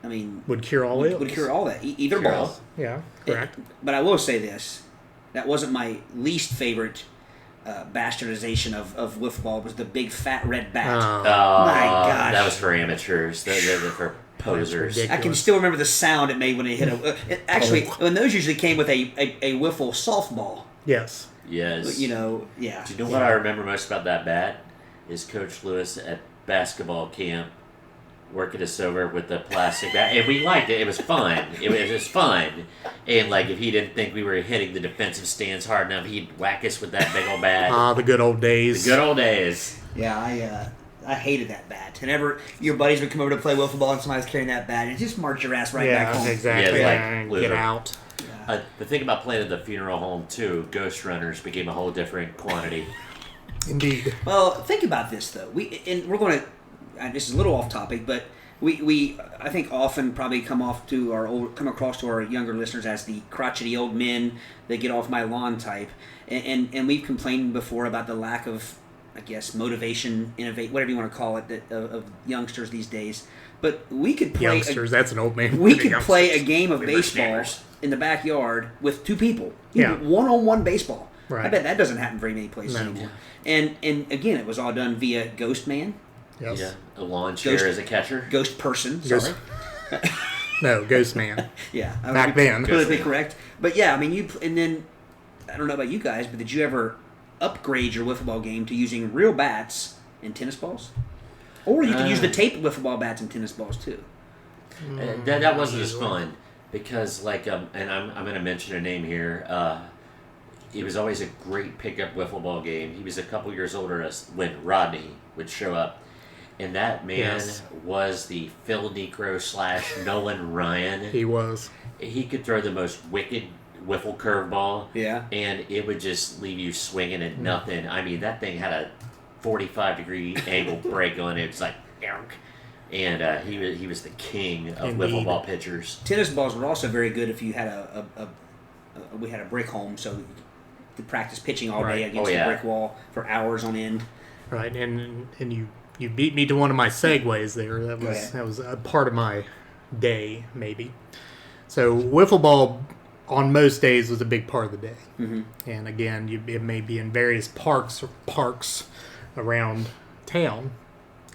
[SPEAKER 2] would cure all ills.
[SPEAKER 3] Would cure all that. Either ball.
[SPEAKER 2] Yeah, correct.
[SPEAKER 3] But I will say this. That wasn't my least favorite bastardization of wiffle ball, was the big fat red bat.
[SPEAKER 4] Oh,
[SPEAKER 3] my gosh.
[SPEAKER 4] That was for amateurs. They're for posers.
[SPEAKER 3] I can still remember the sound it made when it hit when those usually came with a wiffle softball.
[SPEAKER 2] Yes.
[SPEAKER 4] Yes.
[SPEAKER 3] Do you
[SPEAKER 4] know what I remember most about that bat? Is Coach Lewis at basketball camp working us over with the plastic bat. And we liked it. It was fun. It was fun. And, if he didn't think we were hitting the defensive stands hard enough, he'd whack us with that big old bat.
[SPEAKER 2] The good old days.
[SPEAKER 3] Yeah, I hated that bat. Whenever your buddies would come over to play wiffle ball and somebody was carrying that bat, and just march your ass right back home.
[SPEAKER 2] Exactly.
[SPEAKER 4] Yeah,
[SPEAKER 2] and get out.
[SPEAKER 4] The thing about playing at the funeral home too, ghost runners became a whole different quantity.
[SPEAKER 2] Indeed.
[SPEAKER 3] Well, think about this though. We're going to. This is a little off topic, but we I think often probably come across to our younger listeners as the crotchety old men that get off my lawn type, and we've complained before about the lack of, I guess, motivation, innovate, whatever you want to call it, of youngsters these days. But we could play
[SPEAKER 2] youngsters. That's an old man.
[SPEAKER 3] We could play a game of baseball in the backyard with two people. One-on-one baseball.
[SPEAKER 2] Right.
[SPEAKER 3] I bet that doesn't happen very many places anymore. And again, it was all done via Ghost Man.
[SPEAKER 2] Yes.
[SPEAKER 4] Yeah, a lawn chair as a catcher.
[SPEAKER 3] Ghost person. Sorry.
[SPEAKER 2] No, Ghost Man.
[SPEAKER 3] Yeah.
[SPEAKER 2] Back then.
[SPEAKER 3] Politically correct. But yeah, I mean, and then, I don't know about you guys, but did you ever upgrade your wiffle ball game to using real bats and tennis balls? Or you could use the taped wiffle ball bats and tennis balls too.
[SPEAKER 4] That wasn't as fun because, like, and I'm going to mention a name here. It was always a great pickup wiffle ball game. He was a couple years older than us when Rodney would show up. And that man was the Phil Necro / Nolan Ryan.
[SPEAKER 2] He was.
[SPEAKER 4] He could throw the most wicked wiffle curveball.
[SPEAKER 3] Yeah.
[SPEAKER 4] And it would just leave you swinging at nothing. I mean, that thing had a 45-degree angle break on it. It was like, Aric. And he was the king of wiffle ball pitchers.
[SPEAKER 3] Tennis balls were also very good if you had we had a brick home, so you could practice pitching all day against the brick wall for hours on end.
[SPEAKER 2] Right, and you beat me to one of my segues there. That was a part of my day, maybe. So wiffle ball on most days was a big part of the day. Mm-hmm. And again, it may be in various parks around town.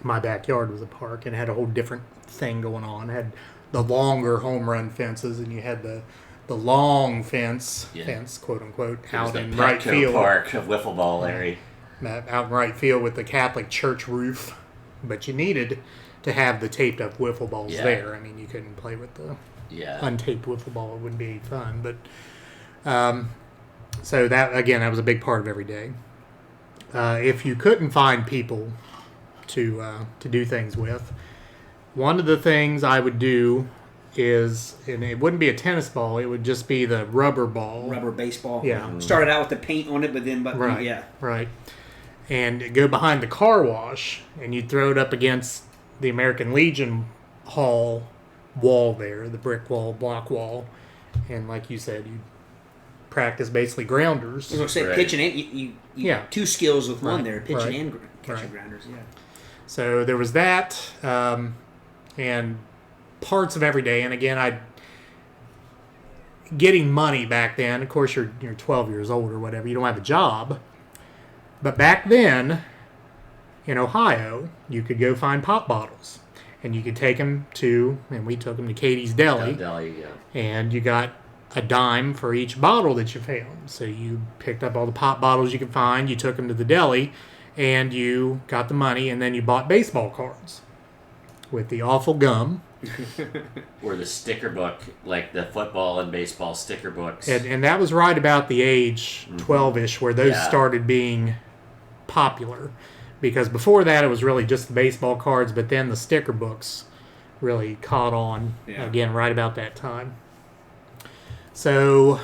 [SPEAKER 2] My backyard was a park and had a whole different thing going on. It had the longer home run fences, and you had the long fence, quote unquote, out in right field.
[SPEAKER 4] Park of wiffle ball, Larry.
[SPEAKER 2] Out in right field with the Catholic church roof. But you needed to have the taped up wiffle balls there. I mean, you couldn't play with the untaped wiffle ball. It wouldn't be fun. But so that was a big part of every day. If you couldn't find people to do things with, one of the things I would do is, and it wouldn't be a tennis ball, it would just be the rubber ball.
[SPEAKER 3] Rubber baseball.
[SPEAKER 2] Yeah.
[SPEAKER 3] Started out with the paint on it, but
[SPEAKER 2] Right. And go behind the car wash, and you'd throw it up against the American Legion Hall wall there, the brick wall, block wall. And like you said, you practice basically grounders.
[SPEAKER 3] I was going to say pitching and you two skills with one there, pitching and catching grounders. Yeah.
[SPEAKER 2] So there was that, and parts of every day. And again, getting money back then. Of course, you're 12 years old or whatever. You don't have a job. But back then, in Ohio, you could go find pop bottles. And you could take them and we took them to Katie's Deli. And you got a dime for each bottle that you found. So you picked up all the pop bottles you could find, you took them to the deli, and you got the money, and then you bought baseball cards with the awful gum.
[SPEAKER 4] Or the sticker book, like the football and baseball sticker books.
[SPEAKER 2] And that was right about the age 12-ish where those started being popular. Because before that, it was really just the baseball cards, but then the sticker books really caught on, again, right about that time. So,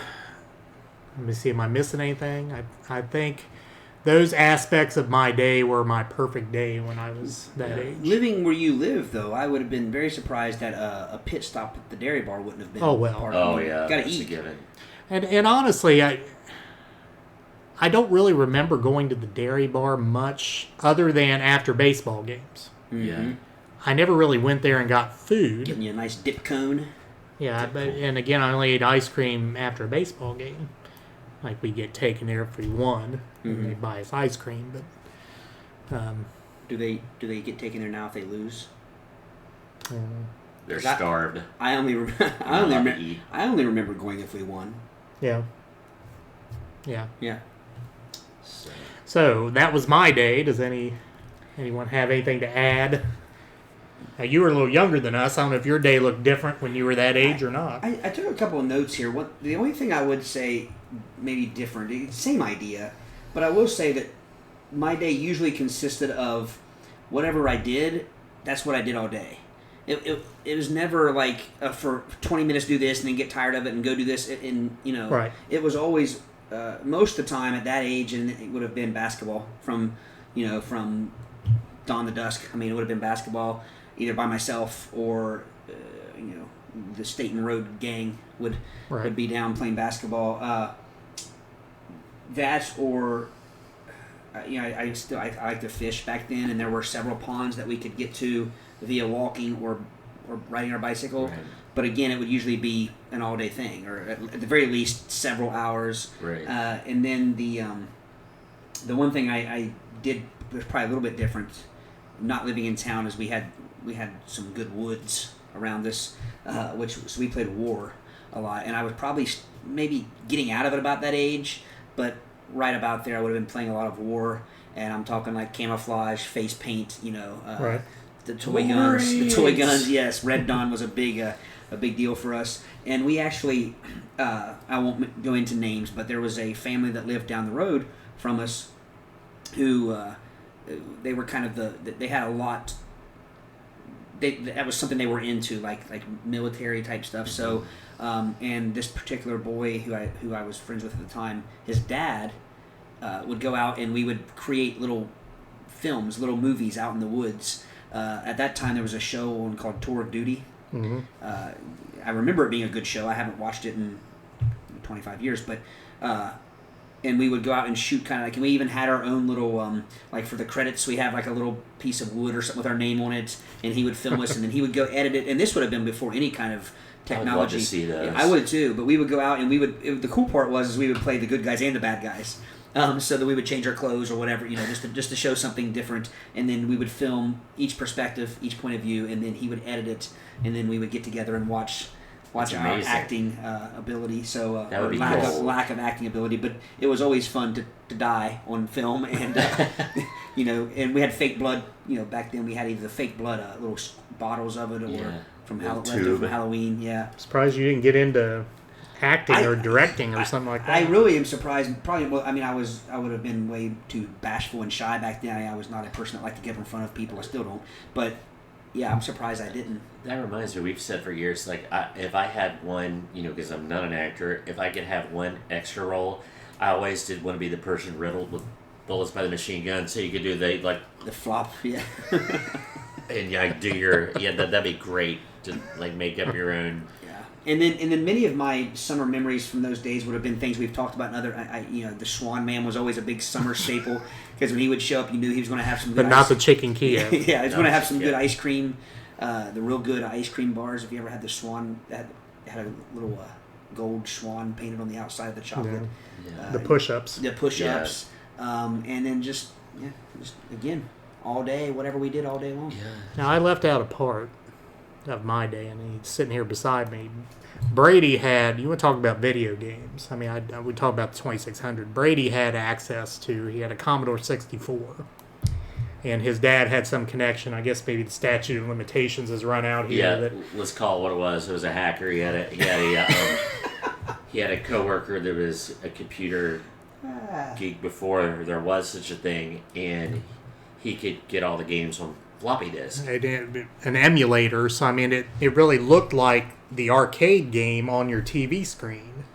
[SPEAKER 2] let me see, am I missing anything? I think those aspects of my day were my perfect day when I was that age.
[SPEAKER 3] Living where you live, though, I would have been very surprised that a pit stop at the dairy bar wouldn't have been part of it. Gotta eat.
[SPEAKER 2] And honestly, I don't really remember going to the dairy bar much other than after baseball games.
[SPEAKER 3] Mm-hmm. Yeah.
[SPEAKER 2] I never really went there and got food.
[SPEAKER 3] Getting you a nice dip cone.
[SPEAKER 2] Yeah, and again, I only ate ice cream after a baseball game. Like, we get taken there if we won. Mm-hmm. They buy us ice cream, but...
[SPEAKER 3] Do they get taken there now if they lose?
[SPEAKER 4] They're starved.
[SPEAKER 3] I only remember going if we won.
[SPEAKER 2] Yeah. Yeah. So that was my day. Does anyone have anything to add? Now, you were a little younger than us. I don't know if your day looked different when you were that age or not.
[SPEAKER 3] I took a couple of notes here. The only thing I would say maybe different, same idea, but I will say that my day usually consisted of whatever I did, that's what I did all day. It was never like for 20 minutes do this and then get tired of it and go do this and
[SPEAKER 2] Right.
[SPEAKER 3] It was always most of the time at that age, and it would have been basketball from dawn to dusk. I mean, it would have been basketball either by myself or the Staten Road gang would be down playing basketball. That or I like to fish back then, and there were several ponds that we could get to via walking or riding our bicycle.
[SPEAKER 4] Right.
[SPEAKER 3] But again, it would usually be an all day thing, or at the very least several hours.
[SPEAKER 4] Right.
[SPEAKER 3] And then the one thing I did was probably a little bit different. Not living in town, is we had some good woods around us, so we played war a lot, and I was probably maybe getting out of it about that age, but right about there I would have been playing a lot of war, and I'm talking like camouflage, face paint,
[SPEAKER 2] Right.
[SPEAKER 3] the toy guns. Yes, Red Dawn was a big deal for us, and we actually I won't go into names, but there was a family that lived down the road from us who they were kind of they had a lot. That was something they were into, like military type stuff. So, and this particular boy who I was friends with at the time, his dad would go out and we would create little films, little movies out in the woods. At that time, there was a show on called Tour of Duty.
[SPEAKER 2] Mm-hmm.
[SPEAKER 3] I remember it being a good show. I haven't watched it in 25 years, but. And we would go out and shoot kind of like, and we even had our own little, like for the credits, we have like a little piece of wood or something with our name on it, and he would film us, and then he would go edit it, and this would have been before any kind of technology.
[SPEAKER 4] I would love to see those.
[SPEAKER 3] Yeah, I would too, but we would go out and the cool part was we would play the good guys and the bad guys, so that we would change our clothes or whatever, just to show something different, and then we would film each perspective, each point of view, and then he would edit it, and then we would get together and watch our acting ability. So
[SPEAKER 4] that would be
[SPEAKER 3] lack of acting ability, but it was always fun to die on film, and and we had fake blood. Back then we had either the fake blood, little bottles of it, or from Halloween. Yeah.
[SPEAKER 2] I'm surprised you didn't get into acting or directing or something like that.
[SPEAKER 3] I really am surprised. Probably, well, I mean, I would have been way too bashful and shy back then. I was not a person that liked to get in front of people. I still don't, but. Yeah, I'm surprised I didn't.
[SPEAKER 4] That reminds me, we've said for years, like, if I had one, because I'm not an actor, if I could have one extra role, I always did want to be the person riddled with bullets by the machine gun, so you could do the
[SPEAKER 3] flop, yeah.
[SPEAKER 4] And do that'd be great to, make up your own.
[SPEAKER 3] And then many of my summer memories from those days would have been things we've talked about in other. The Swan Man was always a big summer staple because when he would show up, you knew he was going to have some. Good
[SPEAKER 2] but not the Chicken Kiev.
[SPEAKER 3] Yeah, he was going to have some good ice cream, the real good ice cream bars. If you ever had the Swan, that had a little gold swan painted on the outside of the chocolate.
[SPEAKER 2] Yeah. The push-ups.
[SPEAKER 3] Yeah. And then just again, all day, whatever we did all day long.
[SPEAKER 4] Yeah.
[SPEAKER 2] Now I left out a part of my day, and he's sitting here beside me. Brady had, you want to talk about video games. I mean, I would talk about the 2600. Brady had access to, he had a Commodore 64. And his dad had some connection. I guess maybe the statute of limitations has run out here.
[SPEAKER 4] Yeah, let's call it what it was. It was a hacker. He had a coworker that was a computer geek before there was such a thing, and he could get all the games on floppy disk.
[SPEAKER 2] An emulator, so I mean, it really looked like the arcade game on your TV screen.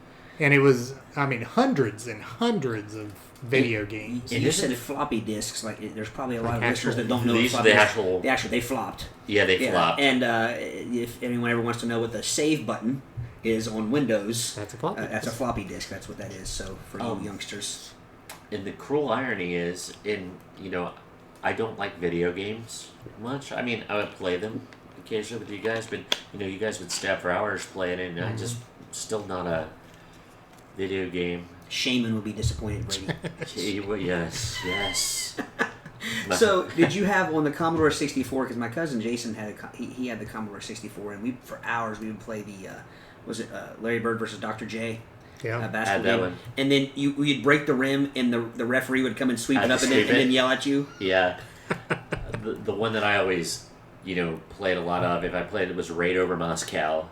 [SPEAKER 2] And it was, hundreds and hundreds of video games.
[SPEAKER 3] And you said floppy disks, there's probably a lot of listeners that don't know what floppy disks. They flopped.
[SPEAKER 4] Yeah, they flopped.
[SPEAKER 3] And if anyone ever wants to know what the save button is on Windows,
[SPEAKER 2] that's a floppy
[SPEAKER 3] disk. That's what that is. So for you youngsters.
[SPEAKER 4] And the cruel irony is, I don't like video games much. I mean, I would play them occasionally with you guys, but you guys would stay up for hours playing it, and I just still not a video game.
[SPEAKER 3] Shaman would be disappointed, Brady.
[SPEAKER 4] Yes.
[SPEAKER 3] So, did you have on the Commodore 64? Because my cousin Jason had he had the Commodore 64, and for hours we would play the Larry Bird versus Dr. J.
[SPEAKER 2] Yeah,
[SPEAKER 3] basketball game. One. And then you'd break the rim, and the referee would come and sweep it up, and then yell at you.
[SPEAKER 4] Yeah, the one that I always played a lot of. If I played, it was Raid Over Moscow.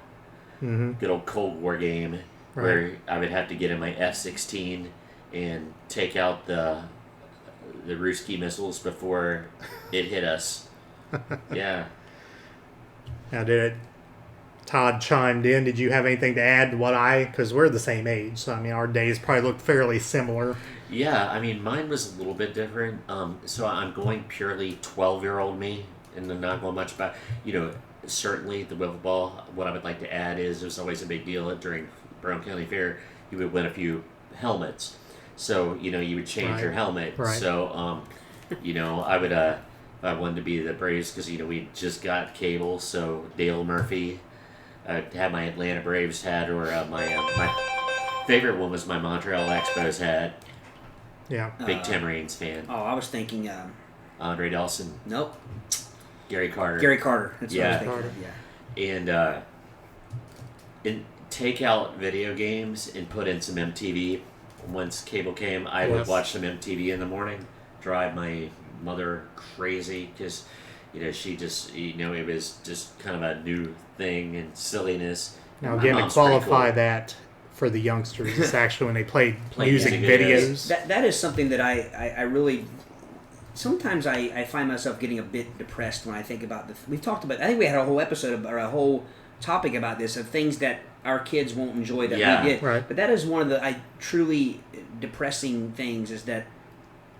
[SPEAKER 2] Mm-hmm.
[SPEAKER 4] Good old Cold War game where I would have to get in my F-16 and take out the the Ruski missiles before it hit us. Yeah.
[SPEAKER 2] Now, Todd chimed in. Did you have anything to add to because we're the same age, so I mean, our days probably look fairly similar.
[SPEAKER 4] Yeah, I mean, mine was a little bit different. So I'm going purely 12-year-old me, and I'm not going much about, certainly the wiffle ball. What I would like to add is it was always a big deal during Brown County Fair. You would win a few helmets. So, you would change your helmet.
[SPEAKER 2] Right.
[SPEAKER 4] So, I wanted to be the Braves because, we just got cable. So Dale Murphy, I had my Atlanta Braves hat, or my favorite one was my Montreal Expos hat.
[SPEAKER 2] Yeah.
[SPEAKER 4] Big Tim Raines fan.
[SPEAKER 3] Oh, I was thinking.
[SPEAKER 4] Andre Dawson.
[SPEAKER 3] Nope.
[SPEAKER 4] Gary Carter.
[SPEAKER 3] Gary Carter. That's what I was
[SPEAKER 4] Yeah.
[SPEAKER 3] thinking. Of, yeah.
[SPEAKER 4] And take out video games and put in some MTV. Once cable came, I would watch some MTV in the morning. Drive my mother crazy because, she just, it was just kind of a new thing and silliness.
[SPEAKER 2] Now,
[SPEAKER 4] My
[SPEAKER 2] again, to
[SPEAKER 4] mom's pretty
[SPEAKER 2] qualify
[SPEAKER 4] cool.
[SPEAKER 2] that for the youngsters, it's actually when they played
[SPEAKER 4] Play
[SPEAKER 2] music
[SPEAKER 4] music
[SPEAKER 2] videos.
[SPEAKER 3] That is something that I really. Sometimes I find myself getting a bit depressed when I think about we've talked about. I think we had a whole episode or a whole topic about this of things that our kids won't enjoy that we did.
[SPEAKER 2] Right.
[SPEAKER 3] But that is one of the truly depressing things is that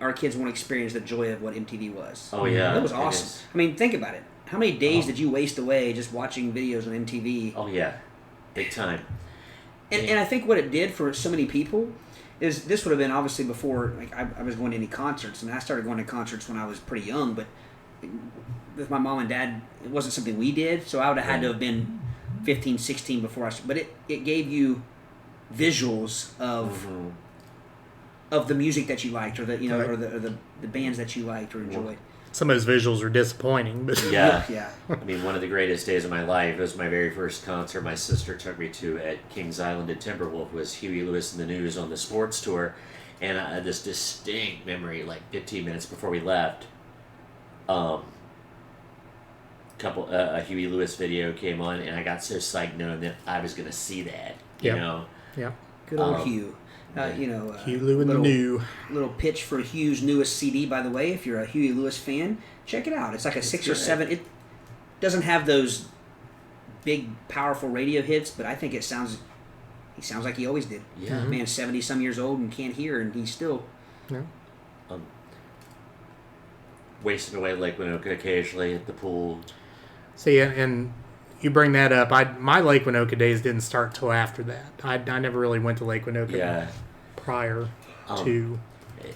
[SPEAKER 3] our kids won't experience the joy of what MTV was.
[SPEAKER 4] Oh, yeah.
[SPEAKER 3] That was
[SPEAKER 4] it
[SPEAKER 3] awesome.
[SPEAKER 4] is.
[SPEAKER 3] I mean, think about it. How many days did you waste away just watching videos on MTV?
[SPEAKER 4] Oh, yeah. Big time.
[SPEAKER 3] And I think what it did for so many people is this would have been obviously before I was going to any concerts. I mean, I started going to concerts when I was pretty young, but with my mom and dad, it wasn't something we did. So I would have had to have been 15, 16 before but it gave you visuals of of the music that you liked, or the
[SPEAKER 2] Right.
[SPEAKER 3] or the bands that you liked or enjoyed.
[SPEAKER 2] Some of those visuals are disappointing, but
[SPEAKER 4] Yeah.
[SPEAKER 3] Yeah.
[SPEAKER 4] I mean, one of the greatest days of my life was my very first concert my sister took me to at Kings Island at Timberwolf was Huey Lewis and the News on the sports tour. And I had this distinct memory, like 15 minutes before we left, a Huey Lewis video came on, and I got so psyched knowing that I was going to see that, you
[SPEAKER 2] Yep.
[SPEAKER 4] know.
[SPEAKER 2] yeah.
[SPEAKER 3] Good old Hugh.
[SPEAKER 2] Hugh Lewis and the New.
[SPEAKER 3] Little pitch for Hugh's newest CD, by the way. If you're a Huey Lewis fan, check it out. It's like a 6 or 7. It doesn't have those big, powerful radio hits, but I think he sounds like he always did.
[SPEAKER 4] Yeah.
[SPEAKER 3] Man's 70 some years old and can't hear, and he's still.
[SPEAKER 2] Yeah.
[SPEAKER 4] Wasting away at Lake Winoka occasionally at the pool.
[SPEAKER 2] See, and you bring that up. My Lake Winoka days didn't start till after that. I never really went to Lake Winoka
[SPEAKER 4] Yeah.
[SPEAKER 2] prior to.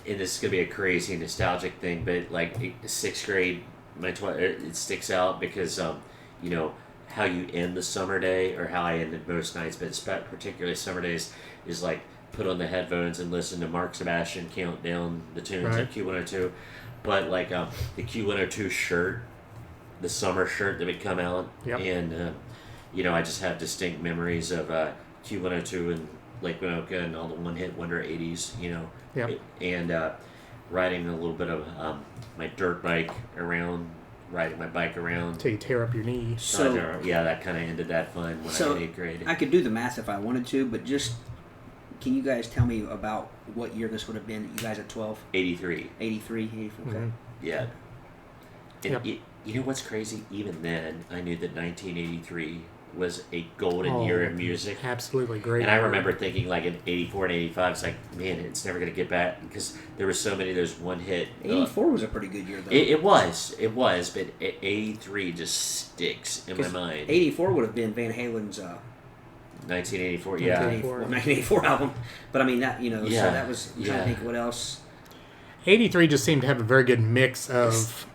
[SPEAKER 4] And this is going to be a crazy nostalgic thing, but like 6th grade, it sticks out because, how you end the summer day, or how I ended most nights, but particularly summer days, is like put on the headphones and listen to Mark Sebastian count down the tunes
[SPEAKER 2] Right.
[SPEAKER 4] at Q102. But like the Q102 shirt, the summer shirt that would come out,
[SPEAKER 2] Yep.
[SPEAKER 4] and I just have distinct memories of Q102 and Lake Winoka and all the one-hit wonder 80s,
[SPEAKER 2] Yep.
[SPEAKER 4] and riding a little bit of my dirt bike around, riding my bike around.
[SPEAKER 2] Until you tear up your knee.
[SPEAKER 3] So
[SPEAKER 4] that kind of ended that fun when I was in 8th grade.
[SPEAKER 3] I could do the math if I wanted to, but just can you guys tell me about what year this would have been? You guys at 12?
[SPEAKER 4] 83.
[SPEAKER 3] 83, 84. Okay.
[SPEAKER 2] Mhm.
[SPEAKER 4] Yeah. And
[SPEAKER 2] Yep.
[SPEAKER 4] you know what's crazy? Even then, I knew that 1983 was a golden year of music.
[SPEAKER 2] Absolutely great.
[SPEAKER 4] And I remember thinking, like, in 84 and 85, it's like, man, it's never going to get back, because there were so many of those one-hit...
[SPEAKER 3] 84 was a pretty good year, though.
[SPEAKER 4] It was, but 83 just sticks in my
[SPEAKER 3] 'Cause
[SPEAKER 4] mind.
[SPEAKER 3] 84 would have been Van Halen's
[SPEAKER 4] 1984, yeah.
[SPEAKER 3] 1984 album. But I mean, that, so
[SPEAKER 4] Yeah.
[SPEAKER 3] that was, I'm trying to think what else.
[SPEAKER 2] 83 just seemed to have a very good mix of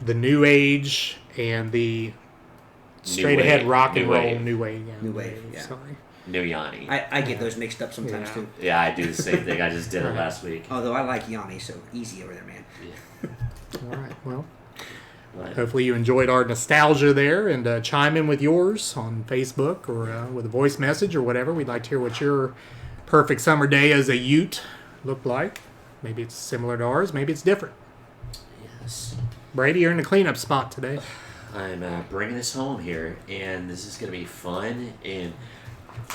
[SPEAKER 2] the new age and the straight ahead rock and roll new wave. Yeah,
[SPEAKER 3] New wave, yeah.
[SPEAKER 2] Sorry.
[SPEAKER 4] New Yanni.
[SPEAKER 3] I get those mixed up sometimes,
[SPEAKER 2] Yeah.
[SPEAKER 3] too.
[SPEAKER 4] Yeah, I do the same thing. I just did it last week.
[SPEAKER 3] Although I like Yanni, so easy over there, man.
[SPEAKER 2] All right. Well,
[SPEAKER 4] But,
[SPEAKER 2] hopefully you enjoyed our nostalgia there, and chime in with yours on Facebook or with a voice message or whatever. We'd like to hear what your perfect summer day as a Ute looked like. Maybe it's similar to ours. Maybe it's different.
[SPEAKER 4] yes.
[SPEAKER 2] Brady, you're in the cleanup spot today.
[SPEAKER 4] I'm bringing this home here, and this is going to be fun, and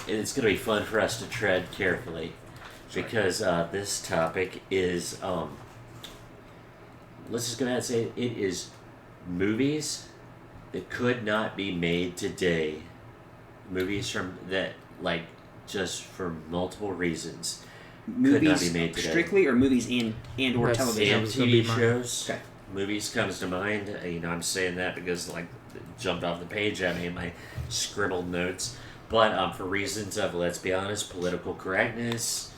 [SPEAKER 4] it's going to be fun for us to tread carefully, because this topic is let's just go ahead and say it is movies that could not be made today. Movies from that, like, just for multiple reasons, could not be made today.
[SPEAKER 3] Strictly, or movies and or
[SPEAKER 2] That's-
[SPEAKER 3] television?
[SPEAKER 4] And
[SPEAKER 2] That would
[SPEAKER 4] TV
[SPEAKER 2] be mine.
[SPEAKER 4] shows.
[SPEAKER 3] Okay.
[SPEAKER 4] Movies comes to mind. I'm saying that because, like, it jumped off the page at me in my scribbled notes. But for reasons of, let's be honest, political correctness,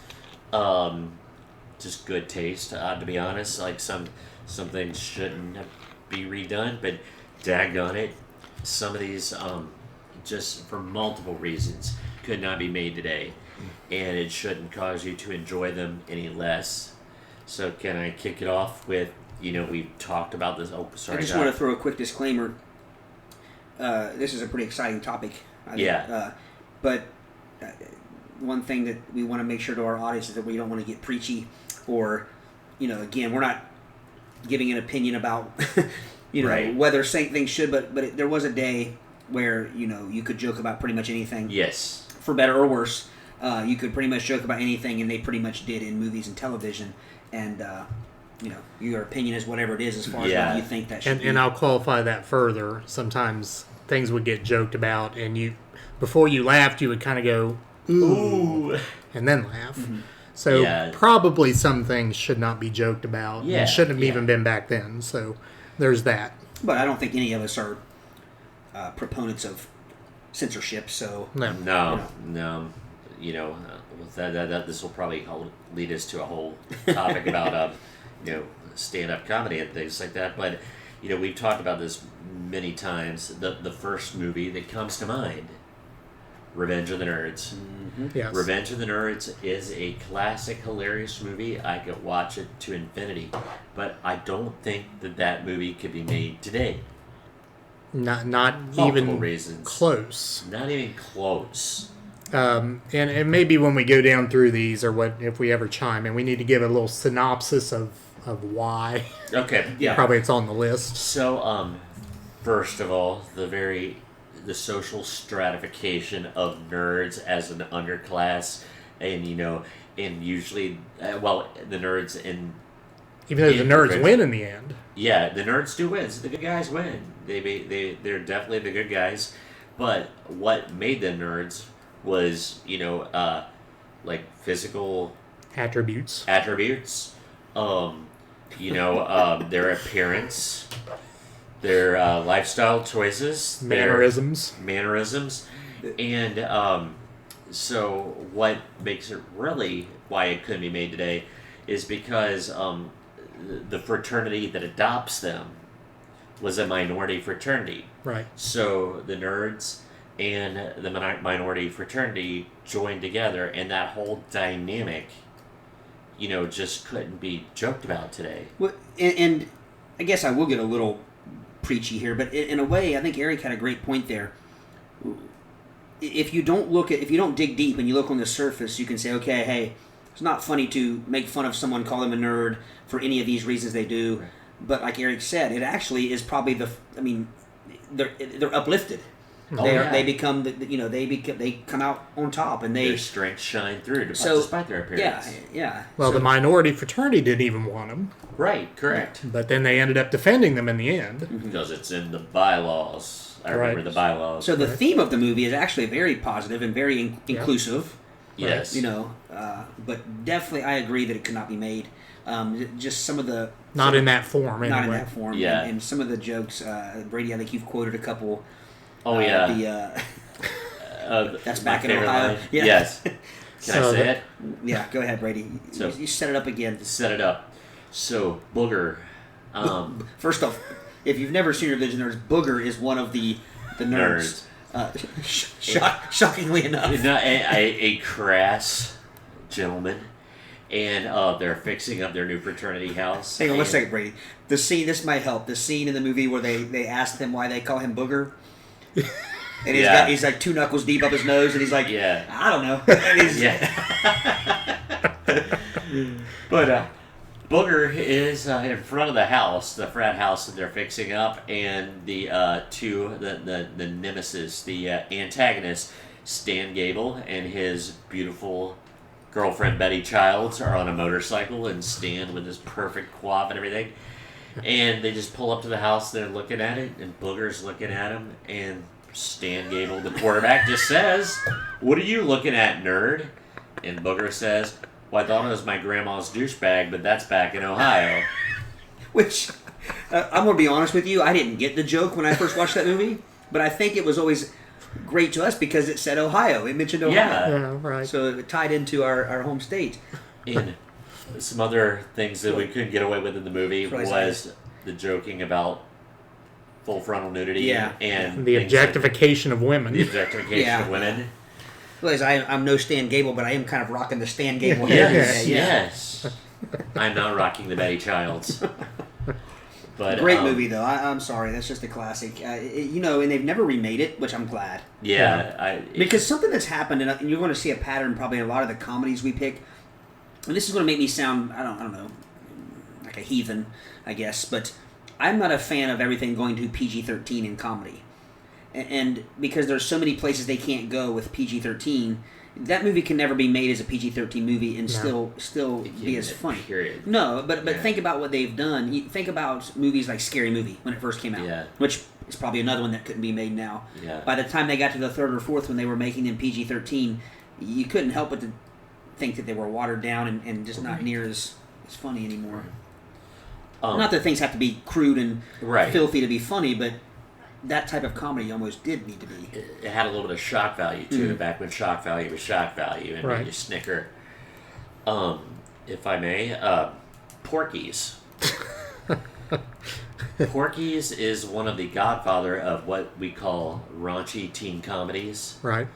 [SPEAKER 4] just good taste, to be honest. Like, some things shouldn't be redone, but daggone it, some of these, just for multiple reasons, could not be made today. And it shouldn't cause you to enjoy them any less. So can I kick it off with, we've talked about this. Oh, sorry.
[SPEAKER 3] I just want to throw a quick disclaimer. This is a pretty exciting topic. I think.
[SPEAKER 4] Yeah.
[SPEAKER 3] But one thing that we want to make sure to our audience is that we don't want to get preachy, or, again, we're not giving an opinion about,
[SPEAKER 4] Right.
[SPEAKER 3] whether certain things should. But there was a day where you could joke about pretty much anything.
[SPEAKER 4] Yes.
[SPEAKER 3] For better or worse, you could pretty much joke about anything, and they pretty much did in movies and television. And your opinion is whatever it is as far as
[SPEAKER 4] Yeah.
[SPEAKER 3] what you think that should be.
[SPEAKER 2] And I'll qualify that further. Sometimes things would get joked about, and before you laughed, you would kind of go, ooh, and then laugh.
[SPEAKER 3] Mm-hmm.
[SPEAKER 2] So
[SPEAKER 4] Yeah.
[SPEAKER 2] probably some things should not be joked about.
[SPEAKER 4] Yeah,
[SPEAKER 2] And shouldn't have
[SPEAKER 4] yeah.
[SPEAKER 2] even been back then. So there's that.
[SPEAKER 3] But I don't think any of us are proponents of censorship. So
[SPEAKER 2] No.
[SPEAKER 4] No. That this will probably lead us to a whole topic about stand-up comedy and things like that. But we've talked about this many times. The first movie that comes to mind, Revenge of the Nerds.
[SPEAKER 2] Yes.
[SPEAKER 4] Revenge of the Nerds is a classic, hilarious movie. I could watch it to infinity, but I don't think that movie could be made today.
[SPEAKER 2] Not
[SPEAKER 4] Multiple
[SPEAKER 2] even
[SPEAKER 4] reasons.
[SPEAKER 2] close.
[SPEAKER 4] Not even close.
[SPEAKER 2] And maybe when we go down through these, or what if we ever chime in, we need to give a little synopsis of why.
[SPEAKER 4] Okay, yeah.
[SPEAKER 2] Probably it's on the list.
[SPEAKER 4] So, first of all, the social stratification of nerds as an underclass, and and usually, the nerds in.
[SPEAKER 2] Even though the nerds win in the end.
[SPEAKER 4] Yeah, the nerds do win. So the good guys win. They're definitely the good guys. But what made them nerds was like physical
[SPEAKER 2] Attributes.
[SPEAKER 4] Their appearance, their lifestyle choices,
[SPEAKER 2] Mannerisms.
[SPEAKER 4] and so what makes it really why it couldn't be made today is because the fraternity that adopts them was a minority fraternity.
[SPEAKER 2] Right.
[SPEAKER 4] So the nerds and the minority fraternity joined together, and that whole dynamic, just couldn't be joked about today.
[SPEAKER 3] Well, and I guess I will get a little preachy here, but in a way, I think Aric had a great point there. If you don't dig deep and you look on the surface, you can say, okay, hey, it's not funny to make fun of someone, call them a nerd for any of these reasons they do.
[SPEAKER 4] Right.
[SPEAKER 3] But like Aric said, it actually is probably they're uplifted.
[SPEAKER 4] Oh, yeah.
[SPEAKER 3] They become they come out on top, and
[SPEAKER 4] Their strengths shine through despite their
[SPEAKER 3] yeah,
[SPEAKER 4] appearance.
[SPEAKER 3] yeah.
[SPEAKER 2] Well,
[SPEAKER 3] So-
[SPEAKER 2] the minority fraternity didn't even want them,
[SPEAKER 4] Right, correct.
[SPEAKER 2] but then they ended up defending them in the end.
[SPEAKER 4] Because it's in the bylaws. I remember
[SPEAKER 2] Right.
[SPEAKER 4] the bylaws.
[SPEAKER 3] So the theme of the movie is actually very positive and very inclusive.
[SPEAKER 4] yes.
[SPEAKER 3] But definitely I agree that it could not be made. Just some of the
[SPEAKER 2] Not in that form, anyway.
[SPEAKER 3] not in that form.
[SPEAKER 4] Yeah.
[SPEAKER 3] And some of the jokes, Brady, I think you've quoted a couple.
[SPEAKER 4] Oh, yeah.
[SPEAKER 3] That's
[SPEAKER 4] my
[SPEAKER 3] back in
[SPEAKER 4] favorite
[SPEAKER 3] Ohio.
[SPEAKER 4] line.
[SPEAKER 3] Yeah.
[SPEAKER 4] Yes. Can
[SPEAKER 2] So
[SPEAKER 4] I say it?
[SPEAKER 3] Yeah, go ahead, Brady.
[SPEAKER 4] So-
[SPEAKER 3] You set it up again.
[SPEAKER 4] Set it up. So, Booger.
[SPEAKER 3] First off, if you've never seen Revenge of the Nerds, Booger is one of the nerds. Shockingly enough.
[SPEAKER 4] A crass gentleman. And they're fixing up their new fraternity house.
[SPEAKER 3] Hang on one
[SPEAKER 4] and-
[SPEAKER 3] second, Brady. The scene, this might help. The scene in the movie where they ask him why they call him Booger. And he's like 2 knuckles deep up his nose, and he's like,
[SPEAKER 4] Yeah.
[SPEAKER 3] I don't know. And he's,
[SPEAKER 4] Yeah. But Booger is in front of the house, the frat house that they're fixing up, and the the nemesis, the antagonist, Stan Gable, and his beautiful girlfriend Betty Childs are on a motorcycle, and Stan with his perfect coif and everything. And they just pull up to the house, they're looking at it, and Booger's looking at him, and Stan Gable, the quarterback, just says, "What are you looking at, nerd?" And Booger says, "Well, I thought it was my grandma's douchebag, but that's back in Ohio."
[SPEAKER 3] Which, I'm going to be honest with you, I didn't get the joke when I first watched that movie, but I think it was always great to us because it said Ohio. It mentioned Ohio.
[SPEAKER 2] Yeah, right.
[SPEAKER 3] So it tied into our home state.
[SPEAKER 4] And some other things that we couldn't get away with in the movie was the joking about full frontal nudity and
[SPEAKER 2] the objectification of women.
[SPEAKER 4] The objectification of women.
[SPEAKER 3] Realize I'm no Stan Gable, but I am kind of rocking the Stan Gable.
[SPEAKER 4] Yes. I'm not rocking the Betty Childs. But
[SPEAKER 3] great movie though. I'm sorry, that's just a classic. And they've never remade it, which I'm glad.
[SPEAKER 4] Yeah,
[SPEAKER 3] because something that's happened, and you're going to see a pattern probably in a lot of the comedies we pick. And this is going to make me sound I don't know, like a heathen, I guess, but I'm not a fan of everything going to PG-13 in comedy. And because there's so many places they can't go with PG-13, that movie can never be made as a PG-13 movie and still be as funny.
[SPEAKER 4] Period.
[SPEAKER 3] No, but think about what they've done. You think about movies like Scary Movie when it first came out, which is probably another one that couldn't be made now.
[SPEAKER 4] Yeah.
[SPEAKER 3] By the time they got to the third or fourth when they were making them PG-13, you couldn't help but to think that they were watered down and just not near as funny anymore. Not that things have to be crude and filthy to be funny, but that type of comedy almost did need to be.
[SPEAKER 4] It had a little bit of shock value to it back when shock value was shock value and made you snicker. If I may, Porky's. Porky's is one of the godfather of what we call raunchy teen comedies.
[SPEAKER 2] Right.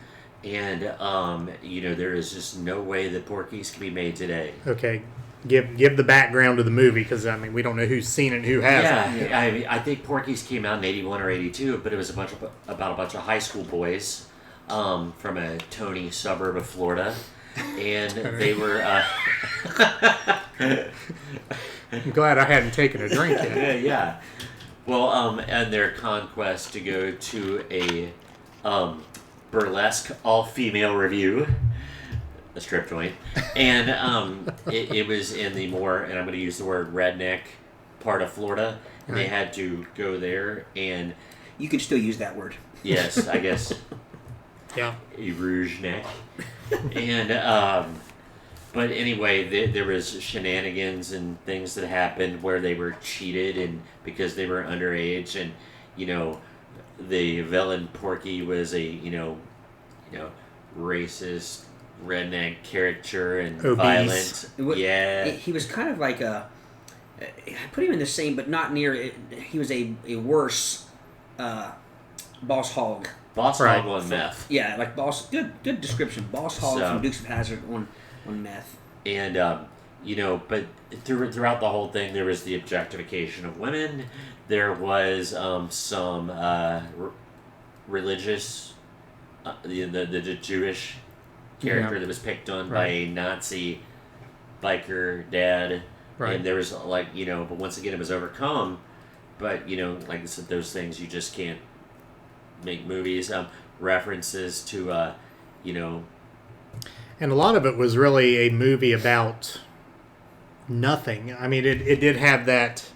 [SPEAKER 4] And, there is just no way that Porky's can be made today.
[SPEAKER 2] Okay. Give the background to the movie, because, we don't know who's seen it and who hasn't.
[SPEAKER 4] Yeah, I think Porky's came out in 81 or 82, but it was about a bunch of high school boys from a Tony suburb of Florida. And they were...
[SPEAKER 2] I'm glad I hadn't taken a drink yet.
[SPEAKER 4] Yeah. Well, and their conquest to go to a burlesque all-female review, a strip joint, and it was in the more, and I'm going to use the word redneck part of Florida, and they had to go there, and...
[SPEAKER 3] You can still use that word.
[SPEAKER 4] Yes, I guess.
[SPEAKER 2] Yeah.
[SPEAKER 4] A rouge neck. And, but anyway, there was shenanigans and things that happened where they were cheated and because they were underage, and, the villain Porky was a, racist redneck caricature and
[SPEAKER 2] obese.
[SPEAKER 4] Violent.
[SPEAKER 3] He was kind of like I put him in the same, but not near it. He was a worse Boss Hogg.
[SPEAKER 4] Boss Hogg on meth.
[SPEAKER 3] Yeah, like Boss. Good description. Boss Hogg from Dukes of Hazzard on meth.
[SPEAKER 4] And but throughout the whole thing, there was the objectification of women. There was some religious, the Jewish character that was picked on by a Nazi biker dad. Right. And there was but once again it was overcome. But like I said, those things you just can't make movies. References to
[SPEAKER 2] and a lot of it was really a movie about nothing. It did have that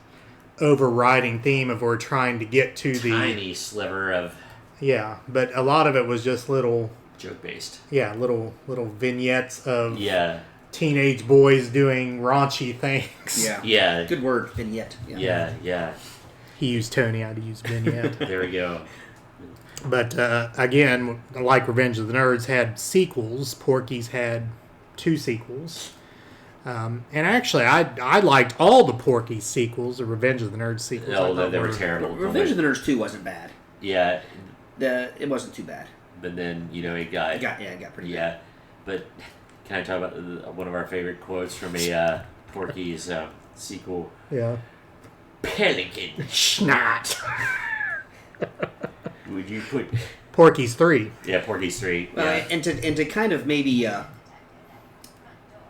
[SPEAKER 2] overriding theme of we're trying to get to the
[SPEAKER 4] tiny sliver of
[SPEAKER 2] but a lot of it was just little
[SPEAKER 4] joke based.
[SPEAKER 2] Yeah, little vignettes of
[SPEAKER 4] yeah.
[SPEAKER 2] teenage boys doing raunchy things.
[SPEAKER 3] Yeah.
[SPEAKER 4] Yeah.
[SPEAKER 3] Good word, vignette.
[SPEAKER 4] Yeah.
[SPEAKER 2] He used Tony, I'd use vignette.
[SPEAKER 4] There we go.
[SPEAKER 2] But again, like Revenge of the Nerds had sequels, Porky's had 2 sequels. And actually, I liked all the Porky's sequels, the Revenge of the Nerds sequels.
[SPEAKER 4] No, they were terrible.
[SPEAKER 3] Revenge of the Nerds 2 wasn't bad.
[SPEAKER 4] Yeah.
[SPEAKER 3] It wasn't too bad.
[SPEAKER 4] But then, it got
[SPEAKER 3] pretty bad.
[SPEAKER 4] Yeah. But can I talk about one of our favorite quotes from a Porky's sequel?
[SPEAKER 2] Yeah.
[SPEAKER 4] Pelican
[SPEAKER 2] Schnot.
[SPEAKER 4] Would you put
[SPEAKER 2] Porky's 3?
[SPEAKER 4] Yeah, Porky's 3.
[SPEAKER 3] Well,
[SPEAKER 4] yeah.
[SPEAKER 3] and to kind of maybe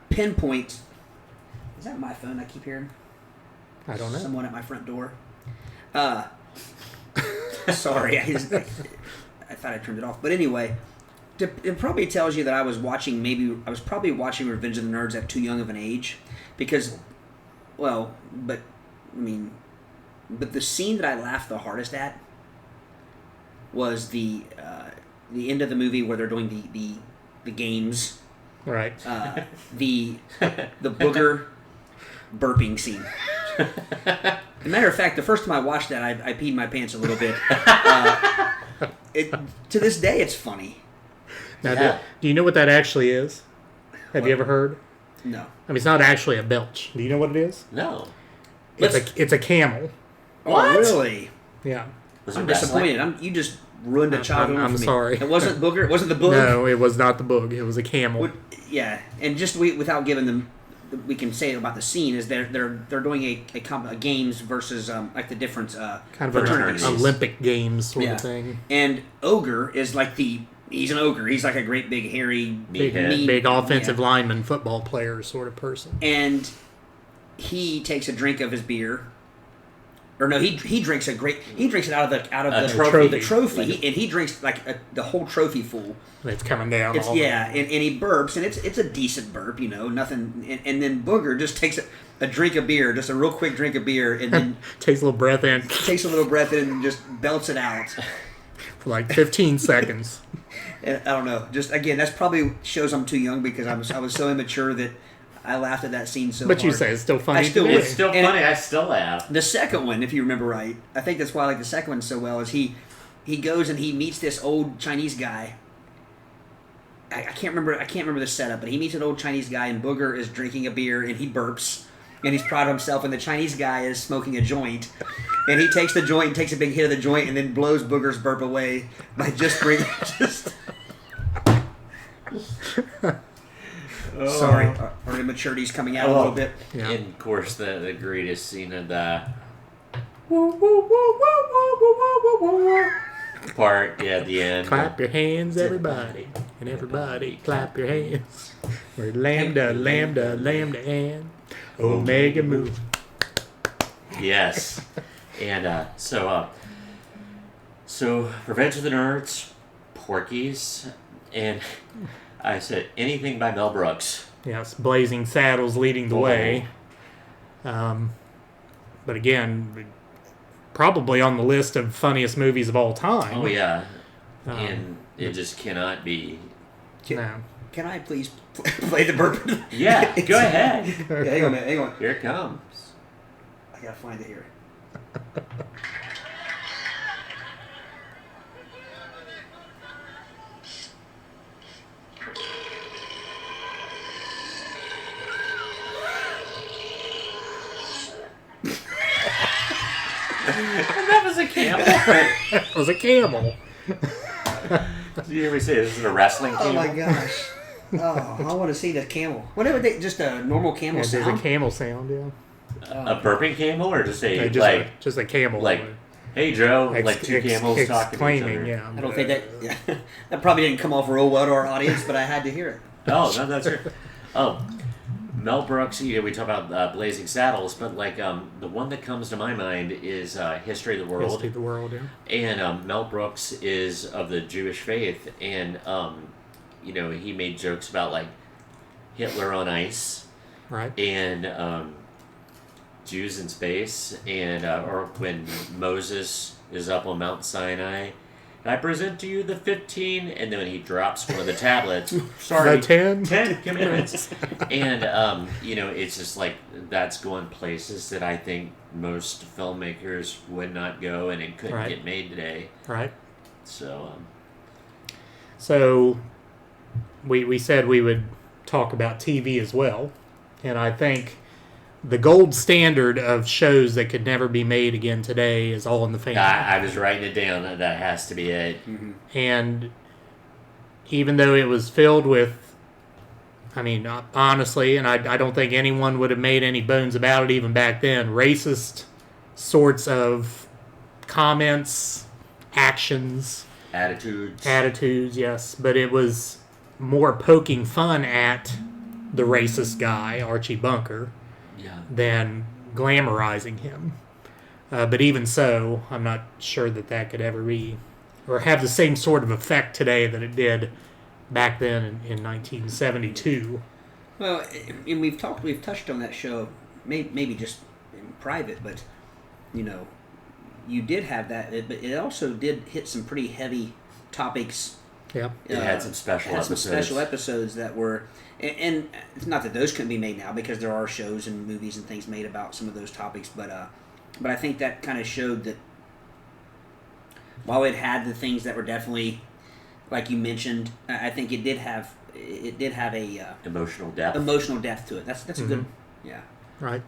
[SPEAKER 3] pinpoint. Is that my phone? I keep hearing.
[SPEAKER 2] I don't know.
[SPEAKER 3] Someone at my front door. Sorry, I thought I turned it off. But anyway, it probably tells you that I was probably watching Revenge of the Nerds at too young of an age, because, But the scene that I laughed the hardest at was the end of the movie where they're doing the games.
[SPEAKER 2] Right.
[SPEAKER 3] The booger burping scene. As a matter of fact, the first time I watched that, I peed my pants a little bit. To this day, it's funny.
[SPEAKER 2] Now, do you know what that actually is? Have you ever heard?
[SPEAKER 3] No.
[SPEAKER 2] I mean, it's not actually a belch. Do you know what it is?
[SPEAKER 4] No.
[SPEAKER 2] It's a camel.
[SPEAKER 3] What? Oh, really?
[SPEAKER 2] Yeah.
[SPEAKER 4] Was
[SPEAKER 3] I'm
[SPEAKER 4] it wrestling?
[SPEAKER 3] disappointed. You just ruined a childhood
[SPEAKER 2] I'm
[SPEAKER 3] for me.
[SPEAKER 2] sorry.
[SPEAKER 3] It wasn't booger. It wasn't the boog.
[SPEAKER 2] No, it was not the boog. It was a camel.
[SPEAKER 3] Yeah, and just without giving them, we can say about the scene is they're doing a games versus like the different
[SPEAKER 2] kind of an Olympic Games sort of thing.
[SPEAKER 3] And Ogre is like he's an ogre. He's like a great big hairy
[SPEAKER 2] big offensive lineman football player sort of person.
[SPEAKER 3] And he takes a drink of his beer. Or no, he drinks it out of the trophy. He drinks like the whole trophy full.
[SPEAKER 2] It's coming down.
[SPEAKER 3] And he burps, and it's a decent burp, nothing. And then Booger just takes a drink of beer, just a real quick drink of beer, and then
[SPEAKER 2] takes a little breath in,
[SPEAKER 3] and just belts it out
[SPEAKER 2] for like 15 seconds.
[SPEAKER 3] And I don't know. Just again, that's probably shows I'm too young because I was so immature that I laughed at that scene so hard.
[SPEAKER 2] But you say it's still funny.
[SPEAKER 4] It's still funny. I still laugh.
[SPEAKER 3] The second one, if you remember right, I think that's why I like the second one so well, is he goes and he meets this old Chinese guy. I can't remember the setup, but he meets an old Chinese guy and Booger is drinking a beer and he burps and he's proud of himself and the Chinese guy is smoking a joint and he takes the joint and takes a big hit of the joint and then blows Booger's burp away by just bringing Sorry, our immaturity's coming out a little bit.
[SPEAKER 4] Yeah. And of course, the greatest scene of the part, at the end.
[SPEAKER 2] Clap your hands, everybody, and everybody clap your hands. We're lambda, lambda, lambda, and omega move.
[SPEAKER 4] Yes, and so Revenge of the Nerds, Porky's, and. I said anything by Mel Brooks.
[SPEAKER 2] Yes, Blazing Saddles leading the way. But again, probably on the list of funniest movies of all time.
[SPEAKER 4] Oh, yeah. And it just cannot be.
[SPEAKER 3] Can I please play the burp?
[SPEAKER 4] Yeah, go ahead.
[SPEAKER 3] Yeah, hang on.
[SPEAKER 4] Here it comes.
[SPEAKER 3] I gotta find it here.
[SPEAKER 4] That was a camel.
[SPEAKER 2] It was a camel.
[SPEAKER 4] Did you hear me say this is a wrestling camel?
[SPEAKER 3] Oh my gosh. Oh, I want to see the camel. Whatever, just a normal camel sound?
[SPEAKER 2] There's a camel sound,
[SPEAKER 4] A burping camel or just a,
[SPEAKER 2] just a camel.
[SPEAKER 4] Like, hey Joe, like two camels talking to each other.
[SPEAKER 2] Yeah.
[SPEAKER 3] I don't think that, that probably didn't come off real well to our audience, but I had to hear it.
[SPEAKER 4] Oh, no, that's right. Oh, Mel Brooks, we talk about Blazing Saddles, but like the one that comes to my mind is History of the World.
[SPEAKER 2] History of the World, yeah.
[SPEAKER 4] And Mel Brooks is of the Jewish faith, and he made jokes about like Hitler on ice,
[SPEAKER 2] right?
[SPEAKER 4] And Jews in space, and or when Moses is up on Mount Sinai. I present to you the 15, and then when he drops one of the tablets, sorry,
[SPEAKER 2] the 10
[SPEAKER 4] commandments. And, it's just like, that's going places that I think most filmmakers would not go, and it couldn't get made today.
[SPEAKER 2] Right.
[SPEAKER 4] So
[SPEAKER 2] we said we would talk about TV as well, and I think the gold standard of shows that could never be made again today is All in the Family.
[SPEAKER 4] I was writing it down. That has to be it.
[SPEAKER 2] Mm-hmm. And even though it was filled with, honestly, and I don't think anyone would have made any bones about it even back then, racist sorts of comments, actions. Attitudes, yes. But it was more poking fun at the racist guy, Archie Bunker, than glamorizing him. But even so, I'm not sure that could ever be, or have the same sort of effect today that it did back then in 1972.
[SPEAKER 3] Well, and we've touched on that show, maybe just in private, but you did have that, but it also did hit some pretty heavy topics.
[SPEAKER 2] Yeah.
[SPEAKER 4] It had some special episodes.
[SPEAKER 3] Some special episodes that were, and it's not that those couldn't be made now because there are shows and movies and things made about some of those topics, but I think that kind of showed that while it had the things that were definitely, like you mentioned, I think it did have a
[SPEAKER 4] emotional depth.
[SPEAKER 3] Emotional depth to it. That's a good, yeah.
[SPEAKER 2] Right.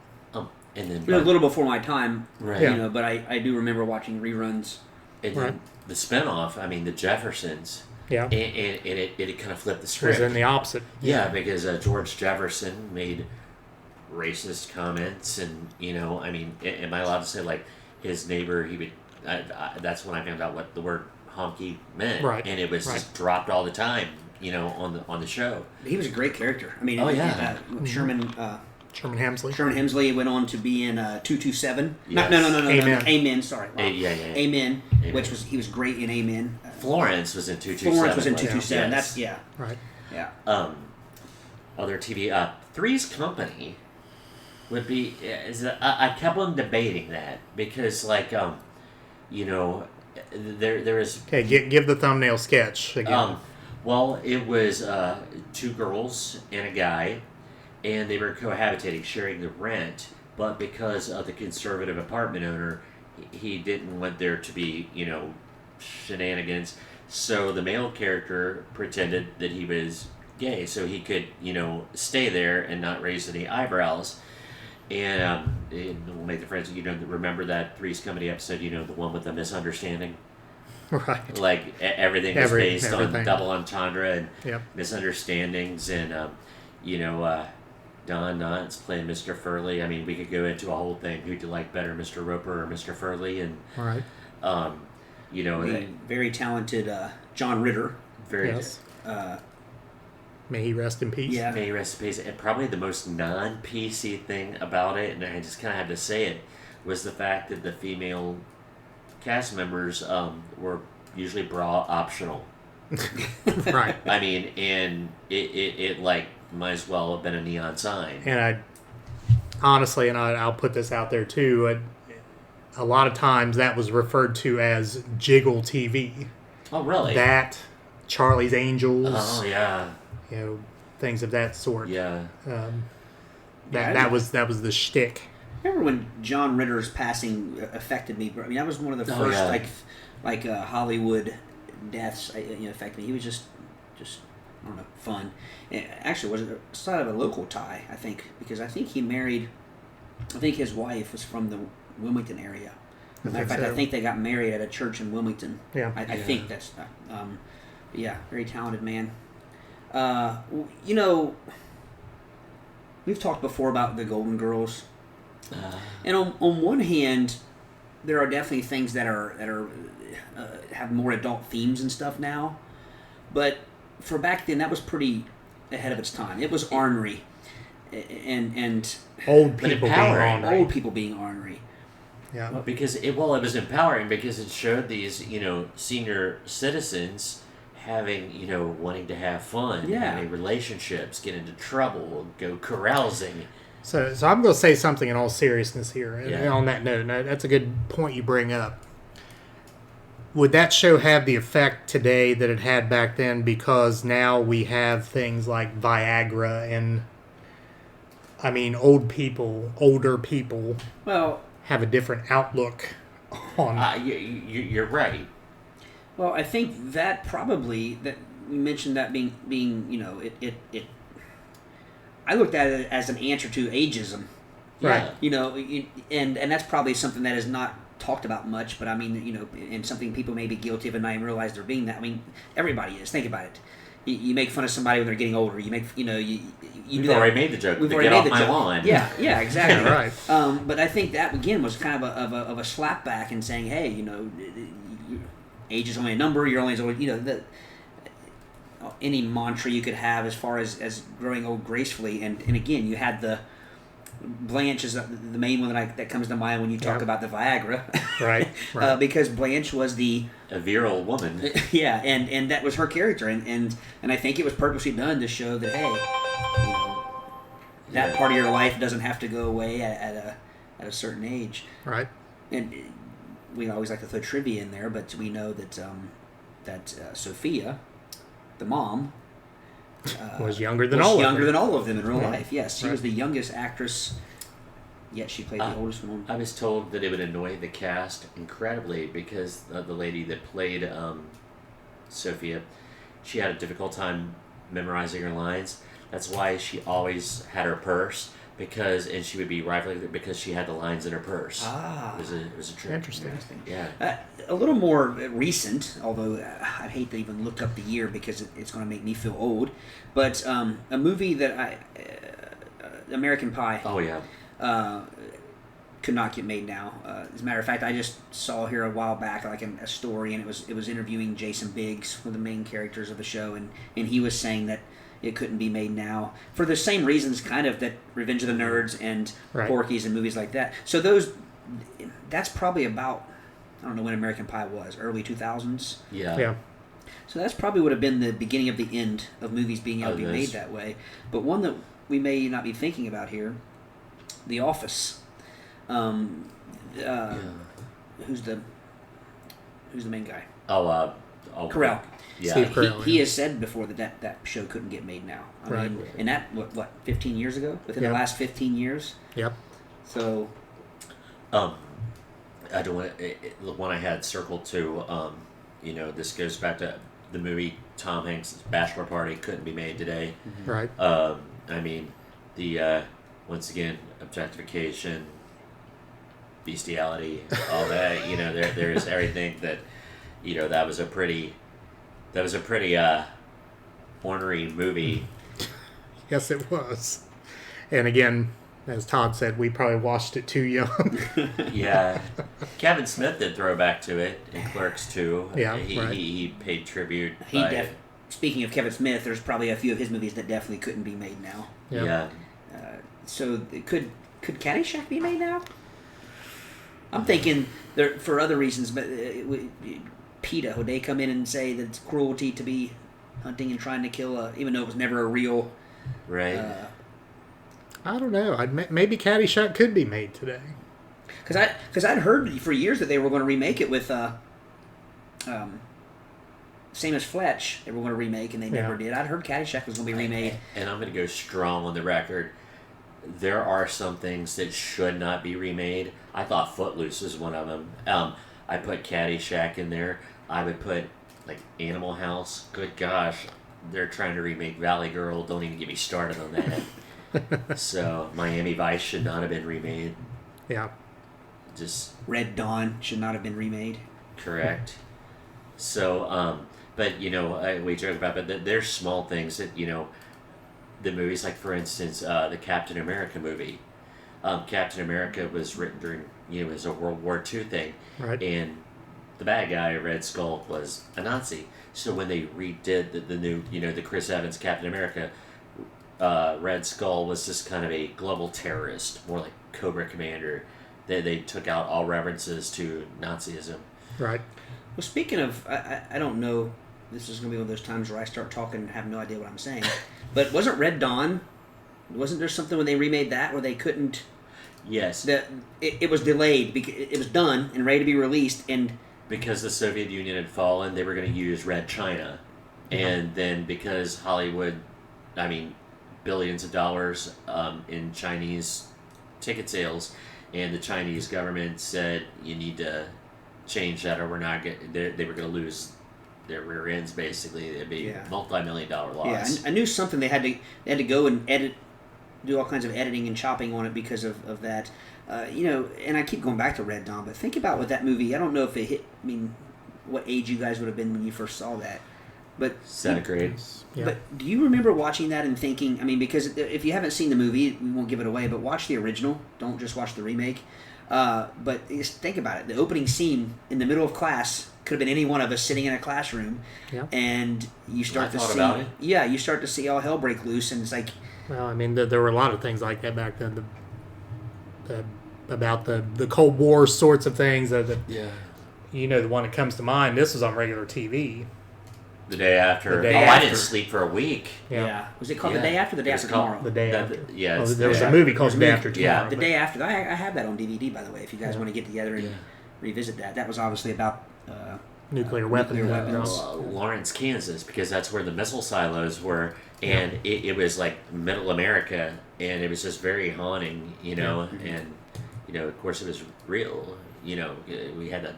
[SPEAKER 4] And then
[SPEAKER 3] It was a little before my time,
[SPEAKER 4] right?
[SPEAKER 2] Yeah.
[SPEAKER 3] You know, but I do remember watching reruns.
[SPEAKER 4] And
[SPEAKER 2] Right.
[SPEAKER 4] then the spinoff. I mean, the Jeffersons.
[SPEAKER 2] Yeah.
[SPEAKER 4] And it kind of flipped the
[SPEAKER 2] Was
[SPEAKER 4] script.
[SPEAKER 2] in the opposite.
[SPEAKER 4] Yeah, because George Jefferson made racist comments, and I mean, am I allowed to say like his neighbor? He would. That's when I found out what the word honky meant,
[SPEAKER 2] Right.
[SPEAKER 4] And it was
[SPEAKER 2] Right.
[SPEAKER 4] just dropped all the time, on the show.
[SPEAKER 3] He was a great character. I mean,
[SPEAKER 4] Oh, yeah.
[SPEAKER 3] Sherman
[SPEAKER 2] Hemsley.
[SPEAKER 3] Sherman Hemsley went on to be in 227.
[SPEAKER 4] Yes.
[SPEAKER 3] No.
[SPEAKER 2] Amen.
[SPEAKER 3] Amen. Sorry. Wow.
[SPEAKER 4] Yeah.
[SPEAKER 3] Amen.
[SPEAKER 4] Amen.
[SPEAKER 3] He was great in Amen.
[SPEAKER 4] Florence was in 227.
[SPEAKER 3] Florence was in
[SPEAKER 4] wasn't it?
[SPEAKER 3] 227.
[SPEAKER 4] Yes.
[SPEAKER 3] That's
[SPEAKER 2] Right.
[SPEAKER 3] yeah.
[SPEAKER 4] Other TV. Three's Company would be. I kept on debating that because, like, there is.
[SPEAKER 2] Okay, give the thumbnail sketch again.
[SPEAKER 4] Well, it was two girls and a guy, and they were cohabitating, sharing the rent. But because of the conservative apartment owner, he didn't want there to be, shenanigans. So the male character pretended that he was gay, so he could, stay there and not raise any eyebrows. And we'll make the friends. Remember that Three's Company episode? The one with the misunderstanding.
[SPEAKER 2] Right.
[SPEAKER 4] Like everything was based on
[SPEAKER 2] everything.
[SPEAKER 4] double entendre and
[SPEAKER 2] Yep.
[SPEAKER 4] misunderstandings, and Don Knotts playing Mr. Furley. I mean, we could go into a whole thing. Who'd you like better, Mr. Roper or Mr. Furley? And
[SPEAKER 2] Right.
[SPEAKER 3] The very talented John Ritter.
[SPEAKER 4] very
[SPEAKER 2] Yes. May he rest in peace.
[SPEAKER 3] Yeah.
[SPEAKER 4] May rest in peace. And probably the most non-PC thing about it, and I just kind of had to say it, was the fact that the female cast members were usually bra optional.
[SPEAKER 2] Right.
[SPEAKER 4] I mean, and it like might as well have been a neon sign.
[SPEAKER 2] And I'll put this out there too. A lot of times that was referred to as jiggle TV.
[SPEAKER 4] Oh, really?
[SPEAKER 2] That, Charlie's Angels.
[SPEAKER 4] Oh, yeah.
[SPEAKER 2] Things of that sort.
[SPEAKER 4] Yeah.
[SPEAKER 2] That was the shtick.
[SPEAKER 3] Remember when John Ritter's passing affected me? I mean, that was one of the first like Hollywood deaths. Affected me. He was just I don't know, fun. And actually, was it sort of a local tie? I think because I think he married. I think his wife was from the Wilmington area. As a matter of fact, I think they got married at a church in Wilmington.
[SPEAKER 2] Yeah.
[SPEAKER 3] I think that's. Yeah, very talented man. We've talked before about the Golden Girls. And on one hand, there are definitely things that are have more adult themes and stuff now, but for back then that was pretty ahead of its time. It was ornery, and
[SPEAKER 2] Old people being
[SPEAKER 4] empowering.
[SPEAKER 2] ornery.
[SPEAKER 3] old people being ornery.
[SPEAKER 2] Yeah.
[SPEAKER 4] Well, because it was empowering because it showed these, senior citizens having, wanting to have fun,
[SPEAKER 3] Yeah.
[SPEAKER 4] having relationships, get into trouble, go carousing.
[SPEAKER 2] So I'm going to say something in all seriousness here. And
[SPEAKER 4] Yeah.
[SPEAKER 2] on that note, and that's a good point you bring up. Would that show have the effect today that it had back then because now we have things like Viagra and, older people
[SPEAKER 3] Well,
[SPEAKER 2] have a different outlook on...
[SPEAKER 4] You're right.
[SPEAKER 3] well, I think that probably that you mentioned that being it. I looked at it as an answer to ageism.
[SPEAKER 2] Right.
[SPEAKER 3] And that's probably something that is not talked about much, but and something people may be guilty of and not even realize they're being that. I mean, everybody is. Think about it. You make fun of somebody when they're getting older. You make, you
[SPEAKER 4] We've
[SPEAKER 3] do that.
[SPEAKER 4] already made the joke.
[SPEAKER 3] We've
[SPEAKER 4] to
[SPEAKER 3] already
[SPEAKER 4] get
[SPEAKER 3] made
[SPEAKER 4] off
[SPEAKER 3] the
[SPEAKER 4] my
[SPEAKER 3] joke.
[SPEAKER 4] lawn.
[SPEAKER 3] Yeah, exactly.
[SPEAKER 2] Yeah, right.
[SPEAKER 3] But I think that again was kind of a slap back and saying, hey, age is only a number. You're only as old. Any mantra you could have as far as growing old gracefully, and again, you had the Blanche is the main one that comes to mind when you talk about the Viagra,
[SPEAKER 2] Right.
[SPEAKER 3] because Blanche was a
[SPEAKER 4] virile woman.
[SPEAKER 3] yeah, and that was her character, and I think it was purposely done to show that hey, that part of your life doesn't have to go away at a certain age,
[SPEAKER 2] Right.
[SPEAKER 3] and we always like to throw trivia in there, but we know that Sophia, the mom,
[SPEAKER 2] was younger than
[SPEAKER 3] was
[SPEAKER 2] all
[SPEAKER 3] younger
[SPEAKER 2] of them.
[SPEAKER 3] than all of them in real
[SPEAKER 2] Right.
[SPEAKER 3] life. Yes, she
[SPEAKER 2] Right.
[SPEAKER 3] was the youngest actress, yet she played the oldest one.
[SPEAKER 4] I was told that it would annoy the cast incredibly because the lady that played Sophia, she had a difficult time memorizing her lines. That's why she always had her purse and she would be rivaling because she had the lines in her purse.
[SPEAKER 3] Ah.
[SPEAKER 4] It was a trick.
[SPEAKER 2] Interesting.
[SPEAKER 4] Yeah.
[SPEAKER 3] A little more recent, although I hate to even look up the year because it's going to make me feel old, but a movie that American Pie.
[SPEAKER 4] Oh yeah.
[SPEAKER 3] Could not get made now. As a matter of fact, I just saw here a while back like a story, and it was interviewing Jason Biggs, one of the main characters of the show, and he was saying that it couldn't be made now for the same reasons, kind of, that Revenge of the Nerds and
[SPEAKER 2] Right.
[SPEAKER 3] Porky's and movies like that. So that's probably about, I don't know when American Pie was, early 2000s.
[SPEAKER 4] Yeah.
[SPEAKER 2] Yeah.
[SPEAKER 3] So that's probably would have been the beginning of the end of movies being able to be
[SPEAKER 4] those.
[SPEAKER 3] made that way. But one that we may not be thinking about here, The Office. Who's the main guy?
[SPEAKER 4] Oh,
[SPEAKER 3] Carell.
[SPEAKER 4] Yeah.
[SPEAKER 2] Steve Carell.
[SPEAKER 3] He has said before that show couldn't get made now. I
[SPEAKER 2] Right.
[SPEAKER 3] mean, and that what 15 years ago? Within
[SPEAKER 2] Yeah.
[SPEAKER 3] the last 15 years.
[SPEAKER 2] Yep.
[SPEAKER 3] So
[SPEAKER 4] I don't want the one I had circled too. This goes back to the movie Tom Hanks' Bachelor Party couldn't be made today.
[SPEAKER 2] Right.
[SPEAKER 4] I mean, the once again objectification, bestiality, all that. There is everything that that was a pretty ornery movie.
[SPEAKER 2] Yes, it was. And again, as Todd said, we probably watched it too young.
[SPEAKER 4] Yeah, Kevin Smith did throw back to it in Clerks 2.
[SPEAKER 2] Yeah,
[SPEAKER 4] he,
[SPEAKER 2] right.
[SPEAKER 4] he paid tribute.
[SPEAKER 3] he
[SPEAKER 4] by-
[SPEAKER 3] speaking of Kevin Smith, there's probably a few of his movies that definitely couldn't be made now.
[SPEAKER 2] Yeah.
[SPEAKER 4] Yeah.
[SPEAKER 3] So could Caddyshack be made now? I'm thinking there for other reasons, but PETA, would they come in and say that it's cruelty to be hunting and trying to kill even though it was never a real?
[SPEAKER 4] Right.
[SPEAKER 2] I don't know. Maybe Caddyshack could be made today.
[SPEAKER 3] Because I'd heard for years that they were going to remake it with same as Fletch. They were going to remake and they never
[SPEAKER 2] Yeah.
[SPEAKER 3] did. I'd heard Caddyshack was going to be remade.
[SPEAKER 4] And I'm going to go strong on the record. There are some things that should not be remade. I thought Footloose was one of them. I put Caddyshack in there. I would put like Animal House. Good gosh, they're trying to remake Valley Girl. Don't even get me started on that. So Miami Vice should not have been remade.
[SPEAKER 2] Yeah.
[SPEAKER 4] Just
[SPEAKER 3] Red Dawn should not have been remade.
[SPEAKER 4] correct. So, but we joked about, but there's small things that the movies, like for instance, the Captain America movie. Captain America was written during it was a World War II thing,
[SPEAKER 2] Right.
[SPEAKER 4] and the bad guy, Red Skull, was a Nazi. So when they redid the new the Chris Evans Captain America, Red Skull was just kind of a global terrorist, more like Cobra Commander. They took out all references to Nazism.
[SPEAKER 2] Right.
[SPEAKER 3] Well, speaking of, I don't know, this is going to be one of those times where I start talking and have no idea what I'm saying, but wasn't Red Dawn, wasn't there something when they remade that where they couldn't,
[SPEAKER 4] Yes,
[SPEAKER 3] it was delayed, because it was done and ready to be released, and
[SPEAKER 4] because the Soviet Union had fallen, they were going to use Red China. And then because Hollywood, billions of dollars in Chinese ticket sales, and the Chinese government said, you need to change that or we're not getting, they were going to lose their rear ends, basically. It'd be multi-million-dollar loss.
[SPEAKER 3] I knew something they had to go and do all kinds of editing and chopping on it because of that. And I keep going back to Red Dawn, but think about what that movie, I don't know if it hit, what age you guys would have been when you first saw that. But
[SPEAKER 4] Seventh grade.
[SPEAKER 2] Yeah.
[SPEAKER 3] But do you remember watching that and thinking, because if you haven't seen the movie, we won't give it away, but watch the original. Don't just watch the remake. But just think about it. The opening scene in the middle of class could have been any one of us sitting in a classroom.
[SPEAKER 2] Yeah.
[SPEAKER 3] And you start to
[SPEAKER 4] thought
[SPEAKER 3] see...
[SPEAKER 4] about it.
[SPEAKER 3] Yeah, you start to see all hell break loose, and it's like...
[SPEAKER 2] Well, there were a lot of things like that back then. About the Cold War sorts of things.
[SPEAKER 4] Yeah.
[SPEAKER 2] The one that comes to mind, this was on regular TV.
[SPEAKER 4] The day after.
[SPEAKER 2] The day
[SPEAKER 4] I
[SPEAKER 2] after.
[SPEAKER 4] didn't sleep for a week.
[SPEAKER 3] Yeah. Was it called The
[SPEAKER 4] Yeah.
[SPEAKER 3] Day After or The Day
[SPEAKER 4] It was
[SPEAKER 3] After
[SPEAKER 4] called
[SPEAKER 3] Tomorrow?
[SPEAKER 2] The day after.
[SPEAKER 4] Yeah.
[SPEAKER 2] Oh,
[SPEAKER 4] it's
[SPEAKER 2] there was
[SPEAKER 4] the
[SPEAKER 2] a
[SPEAKER 4] day
[SPEAKER 2] movie called The Day After
[SPEAKER 4] Yeah.
[SPEAKER 2] Tomorrow.
[SPEAKER 3] The Day After. I have that on DVD, by the way, if you guys want to get together and revisit that. That was obviously about
[SPEAKER 2] Nuclear weapons.
[SPEAKER 4] Lawrence, Kansas, because that's where the missile silos were, and it was like Middle America, and it was just very haunting, and of course it was real. We had that.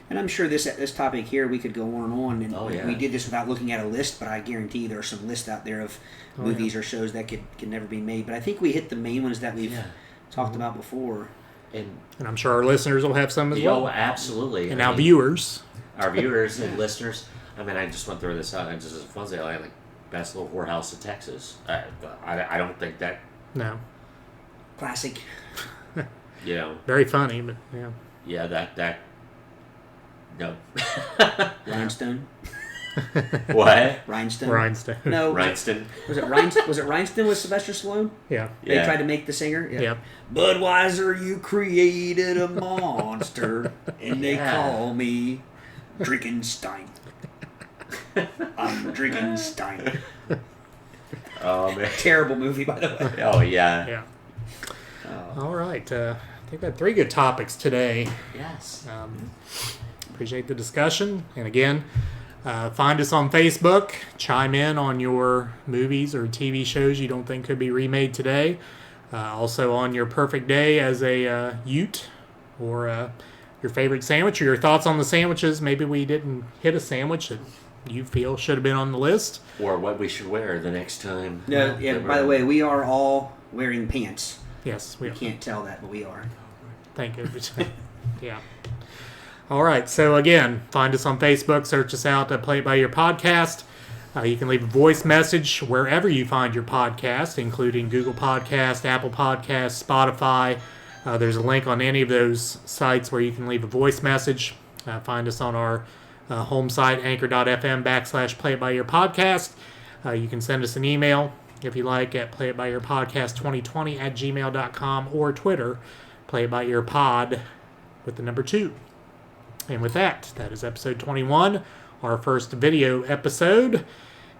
[SPEAKER 3] And I'm sure this topic here we could go on and on, and we did this without looking at a list, but I guarantee there are some lists out there of movies or shows that can never be made. But I think we hit the main ones that we've talked about before.
[SPEAKER 2] And I'm sure our listeners will have some as well.
[SPEAKER 4] Oh, absolutely.
[SPEAKER 2] And our viewers.
[SPEAKER 4] Our viewers and listeners. I mean, I just want to throw this out just as a fun thing. Like Best Little Whorehouse of Texas. I don't think that...
[SPEAKER 2] No.
[SPEAKER 3] Classic.
[SPEAKER 2] Very funny, but yeah.
[SPEAKER 4] Yeah, that... No.
[SPEAKER 3] Rhinestone.
[SPEAKER 4] What?
[SPEAKER 3] Rhinestone. No.
[SPEAKER 4] Rhinestone.
[SPEAKER 3] Was it Rhinestone with Sylvester Stallone?
[SPEAKER 2] Yeah.
[SPEAKER 3] They tried to make the singer? Yeah.
[SPEAKER 2] Yep.
[SPEAKER 3] Budweiser, you created a monster, and they call me Drinkenstein. I'm Drinkenstein.
[SPEAKER 4] Oh, man.
[SPEAKER 3] Terrible movie, by the way.
[SPEAKER 4] Oh, yeah.
[SPEAKER 2] Yeah. All right. I think we had 3 good topics today.
[SPEAKER 4] Yes.
[SPEAKER 2] Appreciate the discussion. And again, find us on Facebook. Chime in on your movies or TV shows you don't think could be remade today. Also on your perfect day as a Ute, or your favorite sandwich, or your thoughts on the sandwiches. Maybe we didn't hit a sandwich that you feel should have been on the list.
[SPEAKER 4] Or what we should wear the next time.
[SPEAKER 3] No, yeah. By the way, we are all wearing pants.
[SPEAKER 2] Yes, we are.
[SPEAKER 3] You can't tell that, but we are.
[SPEAKER 2] Thank you. Yeah. All right. So again, find us on Facebook. Search us out at Play It By Ear Podcast. You can leave a voice message wherever you find your podcast, including Google Podcast, Apple Podcast, Spotify. There's a link on any of those sites where you can leave a voice message. Find us on our home site, anchor.fm/Play It By Ear Podcast. You can send us an email if you like at playitbyearpodcast2020@gmail.com, or Twitter, playitbyearpod with the number 2. And with that is episode 21, our first video episode.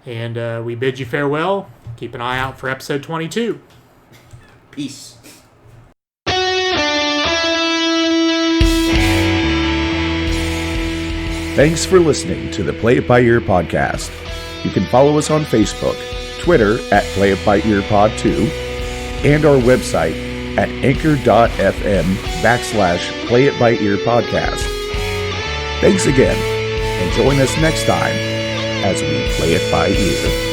[SPEAKER 2] And we bid you farewell. Keep an eye out for episode 22.
[SPEAKER 3] Peace.
[SPEAKER 1] Thanks for listening to the Play It By Ear podcast. You can follow us on Facebook, Twitter at Play It By Ear Pod 2, and our website at anchor.fm/Play It By Ear Podcast. Thanks again, and join us next time as we play it by ear.